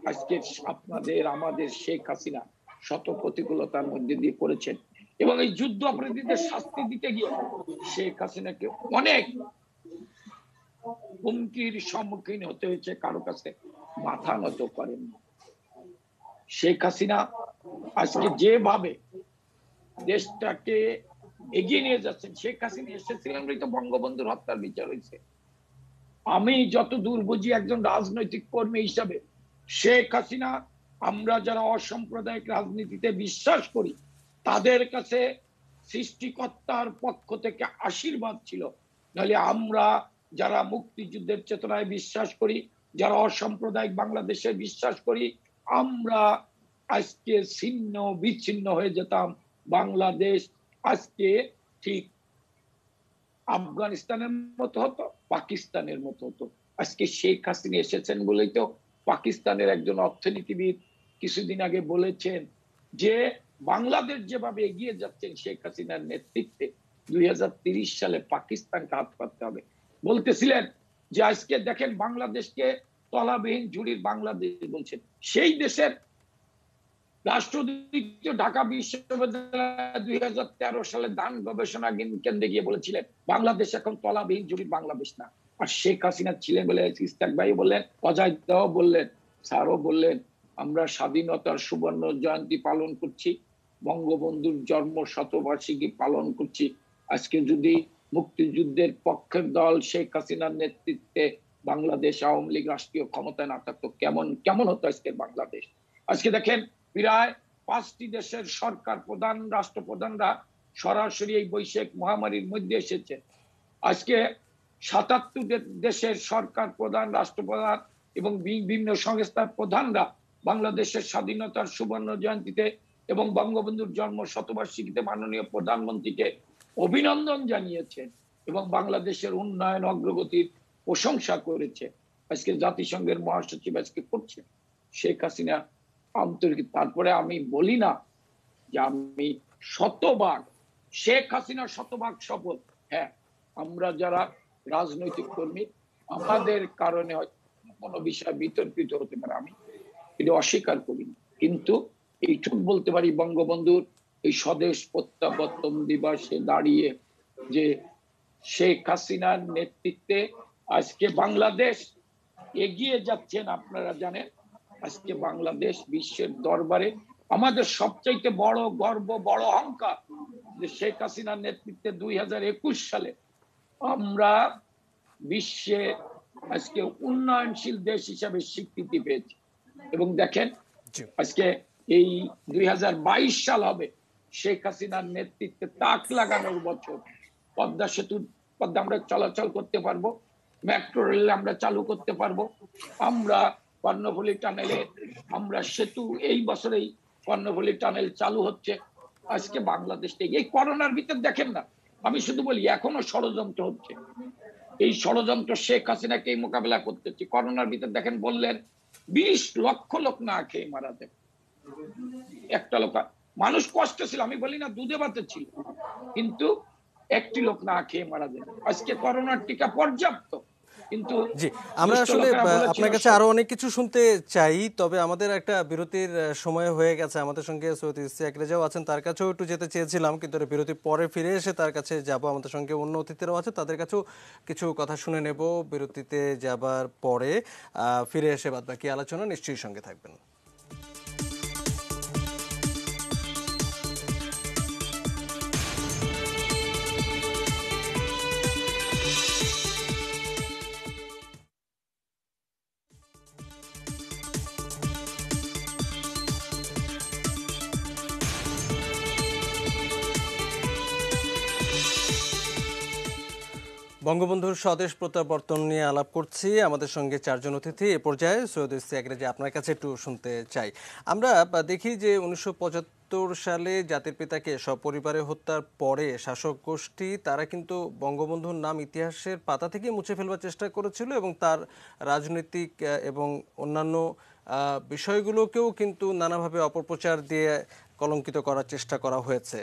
আজকে আপনাদের আমাদের শেখ হাসিনা শত প্রতিকূলতার মধ্যে দিয়ে করেছেন। এবং এই যুদ্ধ অপরাধীদের শাস্তি দিতে গিয়ে শেখ হাসিনাকে অনেক হুমকির সম্মুখীন হতে হয়েছে, কারো কাছে মাথা নত করেন। শেখ হাসিনা আজকে যেভাবে দেশটাকে এগিয়ে নিয়ে যাচ্ছেন, শেখ হাসিনা এসেছিলেন তো বঙ্গবন্ধুর হত্যার বিচার হয়েছে। আমি যত দূর বুঝি একজন রাজনৈতিক কর্মী হিসাবে শেখ হাসিনা, আমরা যারা অসাম্প্রদায়িক রাজনীতিতে বিশ্বাস করি তাদের কাছে সৃষ্টিকর্তার পক্ষ থেকে আশীর্বাদ ছিল। নাহলে আমরা যারা মুক্তিযুদ্ধের চেতনায় বিশ্বাস করি, যারা অসাম্প্রদায়িক বাংলাদেশে বিশ্বাস করি, আমরা আজকে ছিন্ন বিচ্ছিন্ন হয়ে যেতাম। বাংলাদেশ আজকে ঠিক আফগানিস্তানের মতো হতো, পাকিস্তানের মতো হতো। আজকে শেখ হাসিনা এসেছেন বলেই তো পাকিস্তানের একজন অর্থনীতিবিদ কিছুদিন আগে বলেছেন যে বাংলাদেশ যেভাবে এগিয়ে যাচ্ছেন শেখ হাসিনার নেতৃত্বে 2030 সালে পাকিস্তানকে হাত পাততে হবে। বলতেছিলেন যে আজকে দেখেন বাংলাদেশকে তলাবিহীন ঝুড়ির বাংলাদেশ বলছেন। সেই দেশের রাষ্ট্রদূত ঢাকা বিশ্ববিদ্যালয় 2013 সালে ধান গবেষণা কেন্দ্রে গিয়ে বলেছিলেন বাংলাদেশ এখন তলাবিহীন ঝুড়ির বাংলাদেশ না। আর শেখ হাসিনা ছিলেন বলে ইস্তাক ভাই বললেন, অজয় দাও বললেন, স্যারও বললেন, আমরা স্বাধীনতার সুবর্ণ জয়ন্তী পালন করছি, বঙ্গবন্ধুর জন্ম শতবার্ষিকী পালন করছি। আজকে যদি মুক্তিযুদ্ধের পক্ষের দল শেখ হাসিনার নেতৃত্বে বাংলাদেশ আওয়ামী লীগ রাষ্ট্রীয় ক্ষমতায় না থাকতো কেমন হতো আজকের বাংলাদেশ। আজকে দেখেন প্রায় 5টি দেশের সরকার প্রধান রাষ্ট্রপ্রধানরা সরাসরি এই বৈশ্বিক মহামারীর মধ্যে এসেছে। আজকে 77 দেশের সরকার প্রধান রাষ্ট্রপ্রধান এবং বিভিন্ন সংস্থার প্রধানরা বাংলাদেশের স্বাধীনতার সুবর্ণ জয়ন্তীতে এবং বঙ্গবন্ধুর জন্ম শতবার্ষিকীতে মাননীয় প্রধানমন্ত্রীকে অভিনন্দন জানিয়েছেন এবং বাংলাদেশের উন্নয়ন অগ্রগতির প্রশংসা করেছে। আজকে জাতিসংঘের মহাসচিব আজকে করছে শেখ হাসিনা আন্তরিক। তারপরে আমি বলি না যে আমি শতভাগ শেখ হাসিনা শতভাগ সফল। হ্যাঁ, আমরা যারা রাজনৈতিক কর্মী আমাদের কারণে কোনো বিষয় বিতর্কিত হতে পারে, আমি এটা অস্বীকার করি না, কিন্তু এইটুকু বলতে পারি বঙ্গবন্ধুর এই স্বদেশ প্রত্যাবর্তন দিবসে দাঁড়িয়ে যে শেখ হাসিনার নেতৃত্বে আজকে বাংলাদেশ এগিয়ে যাচ্ছেন। আপনারা জানেন আজকে বাংলাদেশ বিশ্বের দরবারে আমাদের সবচাইতে বড় গর্ব, বড় অহংকার যে শেখ হাসিনার নেতৃত্বে 2021 সালে আমরা বিশ্বে আজকে উন্নয়নশীল দেশ হিসাবে স্বীকৃতি পেয়েছি। এবং দেখেন আজকে এই 2022 সাল হবে শেখ হাসিনার নেতৃত্বে তাক লাগানোর বছর। পদ্মা সেতুর পদ্মা আমরা চলাচল করতে পারবো, মেট্রো রেল আমরা চালু করতে পারবো, আমরা কর্ণফুলী টানেলে আমরা সেতু এই বছরেই কর্ণফুলী টানেল চালু হচ্ছে। আজকে বাংলাদেশ থেকে এই করোনার ভিতর দেখেন না আমি শুধু বলি এখনো ষড়যন্ত্র হচ্ছে। এই ষড়যন্ত্র শেখ হাসিনাকেই মোকাবেলা করতেছি। করোনার ভিতর দেখেন বললেন 20 লক্ষ লোক না খেয়ে মারা যাবে, একটা লোক। মানুষ কষ্ট ছিল, আমি বলি না দুধে ভাতে ছিল, কিন্তু একটি লোক না খেয়ে মারা যাবে। আজকে করোনার টিকা পর্যাপ্ত, কিন্তু জি, আমরা দুষ্ট আসলে লোকেরা বলেছিল আপনার কাছে আরো অনেক কিছু শুনতে চাই, তবে আমাদের একটা বিরতির সময় হয়ে গেছে। আমাদের সঙ্গে সৈয়দ ইশতিয়াক রেজাও আছেন, তার কাছেও একটু যেতে চেয়েছিলাম, কিন্তু বিরতির পরে ফিরে এসে তার কাছে যাব। আমাদের সঙ্গে অন্য অতিথিরাও আছে, তাদের কাছেও কিছু কথা শুনে নেব বিরতিতে যাবার পরে। ফিরে এসে বাদবাকি আলোচনা, নিশ্চয়ই সঙ্গে থাকবেন। বঙ্গবন্ধুর স্বদেশ প্রত্যাবর্তন নিয়ে আলাপ করছি। আমাদের সঙ্গে চারজন অতিথি। এ পর্যায়ে সৈয়দ ইশতিয়াক রেজা, আপনার কাছে একটু শুনতে চাই। আমরা দেখি যে 1975 সালে জাতির পিতাকে সপরিবারে হত্যার পরে শাসক গোষ্ঠী তারা কিন্তু বঙ্গবন্ধুর নাম ইতিহাসের পাতা থেকে মুছে ফেলবার চেষ্টা করেছিল, এবং তার রাজনৈতিক এবং অন্যান্য বিষয়গুলোকেও কিন্তু নানাভাবে অপপ্রচার দিয়ে কলঙ্কিত করার চেষ্টা করা হয়েছে।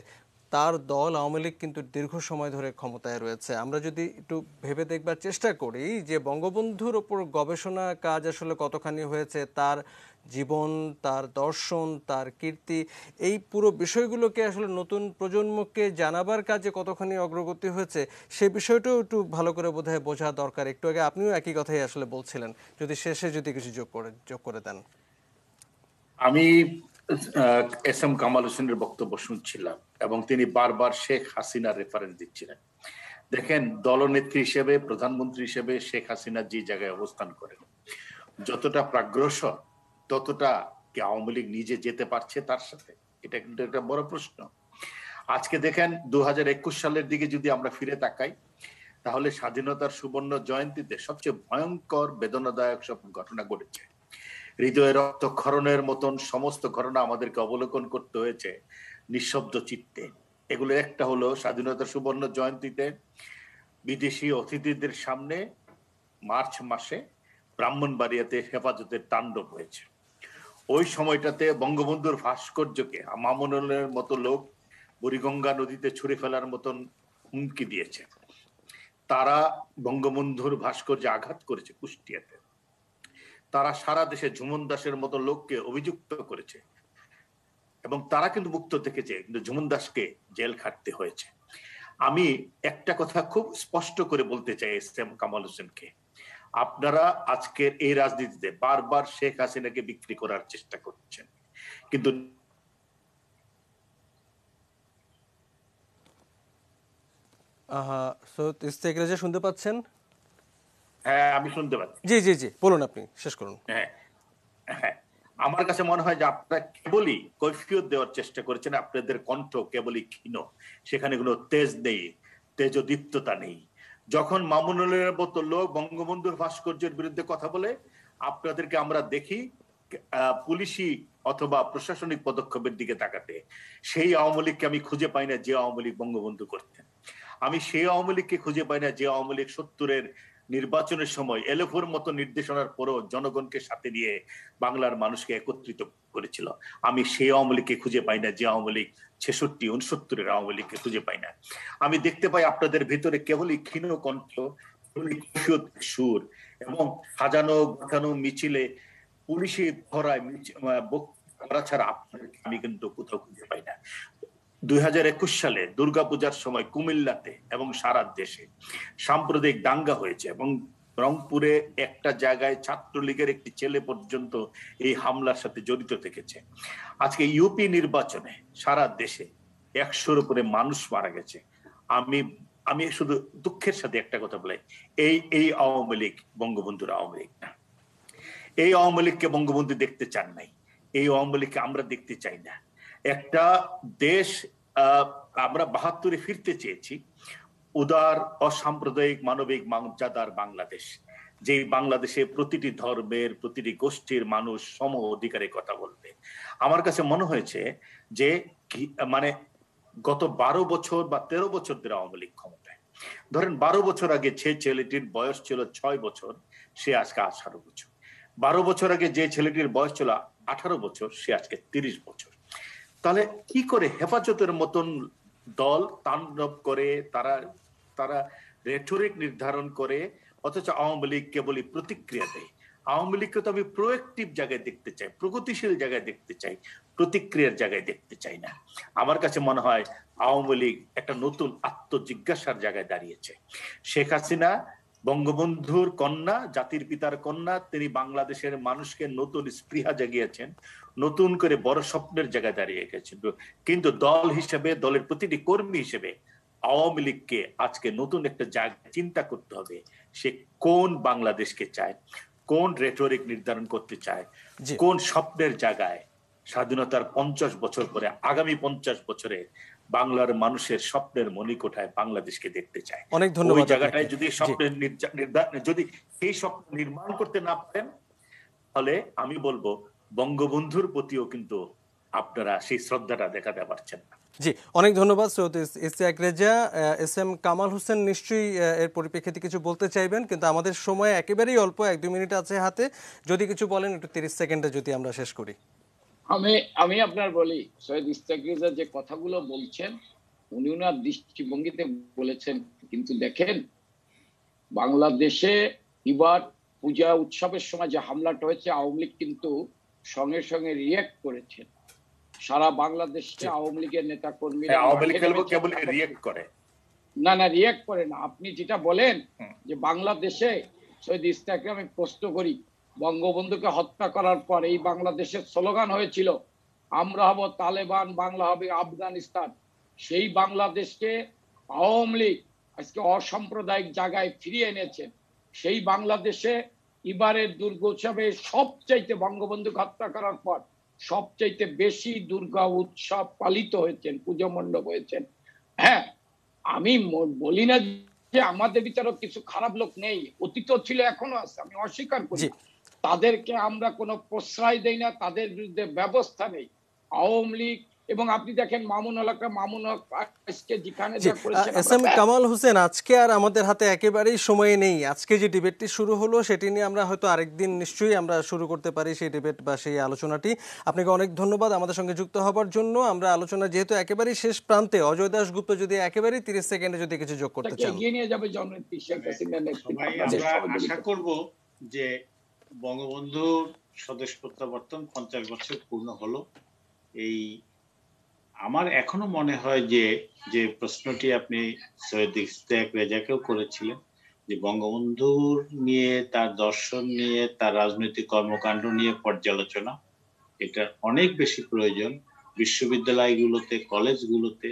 তার দল আওয়ামী লীগ কিন্তু দীর্ঘ সময় ধরে ক্ষমতায় রয়েছে। আমরা যদি একটু ভেবে দেখবার চেষ্টা করি যে বঙ্গবন্ধুর ওপর গবেষণা কাজ আসলে কতখানি হয়েছে, তার জীবন, তার দর্শন, তার কীর্তি, এই পুরো বিষয়গুলোকে আসলে নতুন প্রজন্মকে জানাবার কাজে কতখানি অগ্রগতি হয়েছে, সে বিষয়টাও একটু ভালো করে বোধহয় বোঝা দরকার। একটু আগে আপনিও একই কথাই আসলে বলছিলেন, যদি শেষে যদি কিছু যোগ করে দেন। আমি এস এম কামাল হোসেনের বক্তব্য শুনছিলাম এবং তিনি বারবার শেখ হাসিনার রেফারেন্স দিচ্ছিলেন। দেখেন, দলনেত্রী হিসেবে, প্রধানমন্ত্রী হিসেবে শেখ হাসিনা যে জায়গায় অবস্থান করেন, যতটা প্রাগ্রসর ততটা কি আওয়ামী লীগ নিজে যেতে পারছে তার সাথে? এটা কিন্তু একটা বড় প্রশ্ন। আজকে দেখেন 2021 সালের দিকে যদি আমরা ফিরে তাকাই, তাহলে স্বাধীনতার সুবর্ণ জয়ন্তীতে সবচেয়ে ভয়ঙ্কর বেদনাদায়ক সব ঘটনা ঘটেছে। হৃদয়ের রক্তক্ষরণের মতন সমস্ত ঘটনা আমাদেরকে অবলোকন করতে হয়েছে নিঃশব্দ চিত্তে। এগুলো একটা হলো স্বাধীনতার সুবর্ণ জয়ন্তীতে বিদেশি অতিথিদের সামনে মার্চ মাসে ব্রাহ্মণবাড়িয়াতে হেফাজতের তাণ্ডব হয়েছে। ওই সময়টাতে বঙ্গবন্ধুর ভাস্কর্যকে মামুনুলের মতো লোক বুড়িগঙ্গা নদীতে ছুঁড়ে ফেলার মতন হুমকি দিয়েছে। তারা বঙ্গবন্ধুর ভাস্কর্যে আঘাত করেছে কুষ্টিয়াতে। তারা সারা দেশে ঝুমন দাসের মতো লোককে অভিযুক্ত করেছে, এবং তারা কিন্তু মুক্ত থেকেছে, কিন্তু ঝুমন দাসকে জেল খাটতে হয়েছে। আমি একটা কথা খুব স্পষ্ট করে বলতে চাই এস এম কামাল হোসেনকে, আপনারা আজকের এই রাজনীতিতে বারবার শেখ হাসিনাকে বিক্রি করার চেষ্টা করছেন, কিন্তু সৈয়দ ইশতিয়াক রেজা শুনতে পাচ্ছেন? হ্যাঁ, আমি শুনতে পাচ্ছি। জি জি জি, বলুন, আপনি শেষ করুন। হ্যাঁ হ্যাঁ, আমার কাছে মনে হয় যে আপনারা কেবলই কৈফিয়ত দেওয়ার চেষ্টা করেছেন। আপনাদের কণ্ঠ কেবলই ক্ষীণ, সেখানে কোনো তেজ নেই, তেজদীপ্ততা নেই। যখন মামুনুলের মতো লোক বঙ্গবন্ধুর ভাস্কর্যের বিরুদ্ধে কথা বলে, আপনাদেরকে আমরা দেখি পুলিশি অথবা প্রশাসনিক পদক্ষেপের দিকে তাকাতে। সেই আওয়ামী লীগকে আমি খুঁজে পাই না যে আওয়ামী লীগ বঙ্গবন্ধু করতেন। আমি সেই আওয়ামী লীগকে খুঁজে পাই না যে আওয়ামী লীগ 70-এর নির্বাচনের সময় এলএফওর মতো নির্দেশনার পরও জনগণকে সাথে নিয়ে বাংলার মানুষকে একত্রিত করেছিল। আমি সেই আওয়ামী লীগকে খুঁজে পাই না যে আওয়ামী লীগ 66-69-এর আওয়ামী লীগকে খুঁজে পাই না। আমি দেখতে পাই আপনাদের ভিতরে কেবলই ক্ষীণ কণ্ঠ, সুর, এবং সাজানো গোছানো মিছিলে পুলিশি ধরায় করা ছাড়া আপনাদেরকে আমি কিন্তু কোথাও খুঁজে পাই না। 2021 সালে দুর্গাপূজার সময় কুমিল্লাতে এবং সারা দেশে সাম্প্রদায়িক দাঙ্গা হয়েছে, এবং রংপুরে একটা জায়গায় ছাত্রলীগের একটি ছেলে পর্যন্ত এই হামলার সাথে জড়িত থেকেছে। আজকে ইউপি নির্বাচনে সারা দেশে 100-র উপরে মানুষ মারা গেছে। আমি শুধু দুঃখের সাথে একটা কথা বলি, এই আওয়ামী লীগ বঙ্গবন্ধুর আওয়ামী লীগ না। এই আওয়ামী লীগকে বঙ্গবন্ধু দেখতে চান নাই, এই আওয়ামী লীগকে আমরা দেখতে চাই না। একটা দেশ আমরা 72-এ ফিরতে চেয়েছি, উদার, অসাম্প্রদায়িক, মানবিক, মর্যাদার বাংলাদেশ, যে বাংলাদেশে প্রতিটি ধর্মের, প্রতিটি গোষ্ঠীর মানুষ সম অধিকারে কথা বলবে। আমার কাছে মনে হয়েছে যে মানে গত 12 বছর বা 13 বছর ধরে আওয়ামী লীগ ক্ষমতায়। ধরেন 12 বছর আগে যে ছেলেটির বয়স ছিল 6 বছর, সে আজকে 18 বছর। 12 বছর আগে যে ছেলেটির বয়স ছিল 18 বছর, সে আজকে 30 বছর। তাহলে কি করে হেফাজতের মতন দল তাণ্ডব করে, তারা তারা রেটরিক নির্ধারণ করে, অথচ আওয়ামী লীগ কেবলই প্রতিক্রিয়া দেয়। আওয়ামী লীগকে তো আমি প্রোয়েক্টিভ জায়গায় দেখতে চাই, প্রগতিশীল জায়গায় দেখতে চাই, প্রতিক্রিয়ার জায়গায় দেখতে চাই না। আমার কাছে মনে হয় আওয়ামী লীগ একটা নতুন আত্মজিজ্ঞাসার জায়গায় দাঁড়িয়েছে। শেখ হাসিনা বঙ্গবন্ধুর কন্যা, জাতির পিতার কন্যা, তিনি বাংলাদেশের মানুষকে নতুন স্পৃহা জাগিয়েছেন, নতুন করে বড় স্বপ্নের জায়গায় দাঁড়িয়ে গেছেন। কিন্তু দল হিসেবে, দলের প্রতিটি কর্মী হিসেবে আওয়ামী লীগকে আজকে নতুন একটা জায়গা চিন্তা করতে হবে। সে কোন বাংলাদেশকে চায়, কোন রেটরিক নির্ধারণ করতে চায়, কোন স্বপ্নের জায়গায় স্বাধীনতার 50 বছর পরে আগামী 50 বছরে বাংলার মানুষের স্বপ্নের মণিকোঠায় বাংলাদেশকে দেখতে চায়। অনেক ধন্যবাদ। ওই জায়গাটায় যদি স্বপ্নের যদি সেই স্বপ্ন নির্মাণ করতে না পারেন, তাহলে আমি বলবো বঙ্গবন্ধুর প্রতিও কিন্তু আপনারা সেই শ্রদ্ধাটা দেখাতে পারছেন না। জি, অনেক ধন্যবাদ সৈয়দ ইশতিয়াক রেজা। এস এম কামাল হোসেন নিশ্চয়ই এর পরিপ্রেক্ষিতে কিছু বলতে চাইবেন, কিন্তু আমাদের সময় একেবারেই অল্প, 1-2 মিনিট আছে হাতে। যদি কিছু বলেন একটু 30 সেকেন্ডে যদি আমরা শেষ করি। আমি আপনার বলি, সৈয়দ ইশতিয়াক রেজা যে কথাগুলো বলছেন উনি ওনার দৃষ্টিভঙ্গিতে বলেছেন, কিন্তু দেখেন বাংলাদেশে এবার পূজা উৎসবের সময় যে হামলাটা হয়েছে, আওয়ামী লীগ কিন্তু সঙ্গে সঙ্গে রিয়েক্ট করেছেন। সারা বাংলাদেশে আওয়ামী লীগের নেতা কর্মীরা রিয়েক্ট করে না রিয়েক্ট করে না। আপনি যেটা বলেন যে বাংলাদেশে, সৈয়দ ইশতিয়াককে আমি প্রশ্ন করি, বঙ্গবন্ধুকে হত্যা করার পর এই বাংলাদেশের স্লোগান হয়েছিল আমরা হব তালেবান, বাংলা হবে আফগানিস্তান। সেই বাংলাদেশকে আওয়ামী লীগ আজকে অসাম্প্রদায়িক জায়গায় ফিরিয়ে এনেছেন। সেই বাংলাদেশে এবারের দুর্গোৎসবে সবচাইতে, বঙ্গবন্ধুকে হত্যা করার পর সবচাইতে বেশি দুর্গা উৎসব পালিত হয়েছেন, পুজো মণ্ডপ হয়েছেন। হ্যাঁ, আমি বলি না যে আমাদের ভিতরে কিছু খারাপ লোক নেই, অতীত ছিল, এখনো আছে, আমি অস্বীকার করি। তাদেরকে আমরা কোনো প্রশ্রয় দেই না, তাদের বিরুদ্ধে ব্যবস্থা নেই। আওয়ামী লীগ এবং আপনি দেখেন মামুন হক আজকে যেখানে যা করেছেন। এস এম কামাল হোসেন, আজকে আর আমাদের হাতে একেবারেই সময় নেই। আজকে যে ডিবেটটি শুরু হলো সেটি নিয়ে আমরা হয়তো আরেকদিন নিশ্চয়ই আমরা শুরু করতে পারি সেই ডিবেট বা সেই আলোচনাটি। আপনাকে অনেক ধন্যবাদ আমাদের সঙ্গে যুক্ত হবার জন্য। আমরা আলোচনা যেহেতু একেবারেই শেষ প্রান্তে, অজয় দাশগুপ্ত যদি একেবারেই 30 সেকেন্ডে যদি কিছু যোগ করতে চান। এগিয়ে নিয়ে যাবে জননেত্রী শেখ হাসিনা। আমরা আশা করব যে বঙ্গবন্ধুর স্বদেশ প্রত্যাবর্তন 50 বছর পূর্ণ হলো। এই আমার এখনো মনে হয় যে প্রশ্নটি আপনি সৈয়দ ইশতিয়াক রেজাকেও করেছিলেন, যে বঙ্গবন্ধুর নিয়ে, তার দর্শন নিয়ে, তার রাজনৈতিক কর্মকাণ্ড নিয়ে পর্যালোচনা, এটা অনেক বেশি প্রয়োজন বিশ্ববিদ্যালয়গুলোতে, কলেজগুলোতে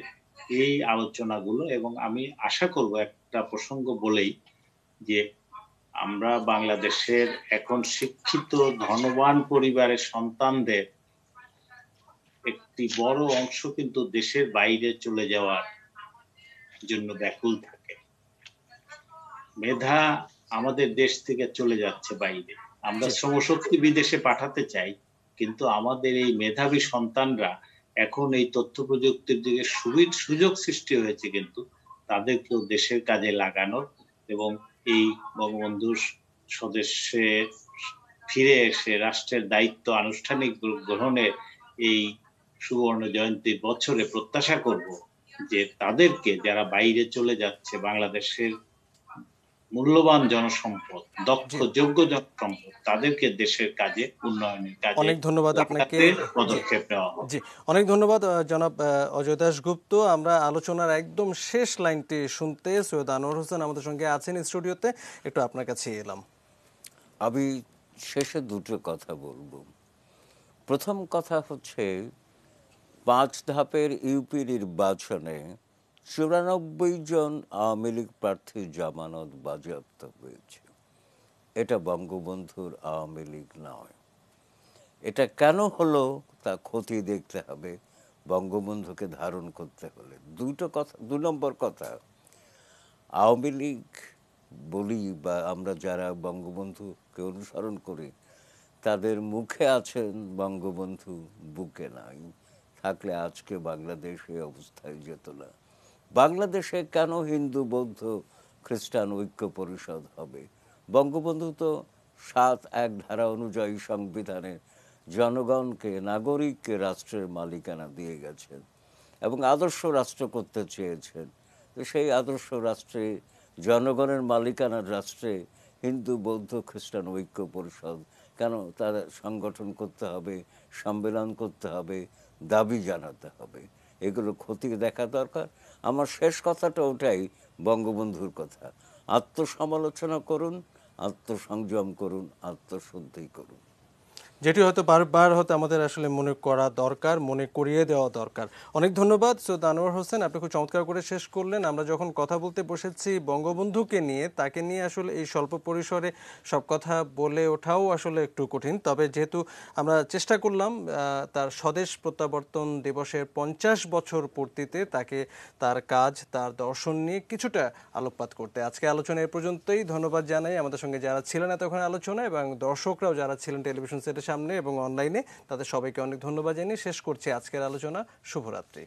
এই আলোচনাগুলো। এবং আমি আশা করব একটা প্রসঙ্গ বলেই, যে আমরা বাংলাদেশের এখন শিক্ষিত ধনবান পরিবারের সন্তানদের একটি বড় অংশ কিন্তু দেশের বাইরে চলে যাওয়ার জন্য ব্যাকুল থাকে। মেধা আমাদের দেশ থেকে চলে যাচ্ছে বাইরে। আমরা শ্রমশক্তি বিদেশে পাঠাতে চাই, কিন্তু আমাদের এই মেধাবী সন্তানরা এখন এই তথ্য প্রযুক্তির দিকে সুযোগ সৃষ্টি হয়েছে, কিন্তু তাদেরকেও দেশের কাজে লাগানোর এবং এই বঙ্গবন্ধুর স্বদেশে ফিরে এসে রাষ্ট্রের দায়িত্ব আনুষ্ঠানিক গ্রহণের এই সুবর্ণ জয়ন্তীর বছরে প্রত্যাশা করব যে তাদেরকে, যারা বাইরে চলে যাচ্ছে, বাংলাদেশের মূল্যবান জনসম্পদ, দক্ষ যোগ্য জনসম্পদ, তাদেরকে দেশের কাজে, উন্নয়নের কাজে অনেক ধন্যবাদ আপনাকে, পদক্ষেপ নেওয়া হবে। জি, অনেক ধন্যবাদ জনাব অজয় দাশগুপ্ত। আমরা আলোচনার একদম শেষ লাইনটি শুনতে সৈয়দ আনোয়ার হোসেন আমাদের সঙ্গে আছেন স্টুডিওতে, একটু আপনার কাছে এলাম। আমি শেষে দুটো কথা বলবো। প্রথম কথা হচ্ছে 5 ধাপের ইউপি নির্বাচনে 94 জন আওয়ামী লীগ প্রার্থীর জামানত বাজেয়াপ্ত হয়েছে। এটা বঙ্গবন্ধুর আওয়ামী লীগ নয়। এটা কেন হলো তা খতিয়ে দেখতে হবে, বঙ্গবন্ধুকে ধারণ করতে হলে। দু নম্বর কথা, আওয়ামী লীগ বলি বা আমরা যারা বঙ্গবন্ধুকে অনুসরণ করি, তাদের মুখে আছেন বঙ্গবন্ধু, বুকে নাই। থাকলে আজকে বাংলাদেশ এই অবস্থায় যেত না। বাংলাদেশে কেন হিন্দু বৌদ্ধ খ্রিস্টান ঐক্য পরিষদ হবে? বঙ্গবন্ধু তো ৭-১ ধারা অনুযায়ী সংবিধানে জনগণকে নাগরিককে রাষ্ট্রের মালিকানা দিয়ে গেছেন এবং আদর্শ রাষ্ট্র করতে চেয়েছেন। তো সেই আদর্শ রাষ্ট্রে, জনগণের মালিকানার রাষ্ট্রে হিন্দু বৌদ্ধ খ্রিস্টান ঐক্য পরিষদ কেন? তার সংগঠন করতে হবে, সম্মেলন করতে হবে, দাবি জানাতে হবে, এগুলো খতিয়ে দেখা দরকার। আমার শেষ কথাটা ওটাই, বঙ্গবন্ধুর কথা, আত্মসমালোচনা করুন, আত্মসংযম করুন, আত্মশুদ্ধি করুন, যেটি হয়তো বারবার হয়তো আমাদের আসলে মনে করা দরকার, মনে করিয়ে দেওয়া দরকার। অনেক ধন্যবাদ সৈয়দ আনোয়ার হোসেন, আপনি খুব চমৎকার করে শেষ করলেন। আমরা যখন কথা বলতে বসেছি বঙ্গবন্ধুকে নিয়ে, তাকে নিয়ে আসলে এই স্বল্প পরিসরে সব কথা বলে ওঠাও আসলে একটু কঠিন। তবে যেহেতু আমরা চেষ্টা করলাম তার স্বদেশ প্রত্যাবর্তন দিবসের 50 বছর পূর্তিতে তাকে, তার কাজ, তার দর্শন নিয়ে কিছুটা আলোকপাত করতে। আজকে আলোচনা এ পর্যন্তই। ধন্যবাদ জানাই আমাদের সঙ্গে যারা ছিলেন এতক্ষণ আলোচনা, এবং দর্শকরাও যারা ছিলেন টেলিভিশন সেটের সামনে এবং অনলাইনে, তাদের সবাইকে অনেক ধন্যবাদ জানিয়ে শেষ করছি আজকের আলোচনা। শুভরাত্রি।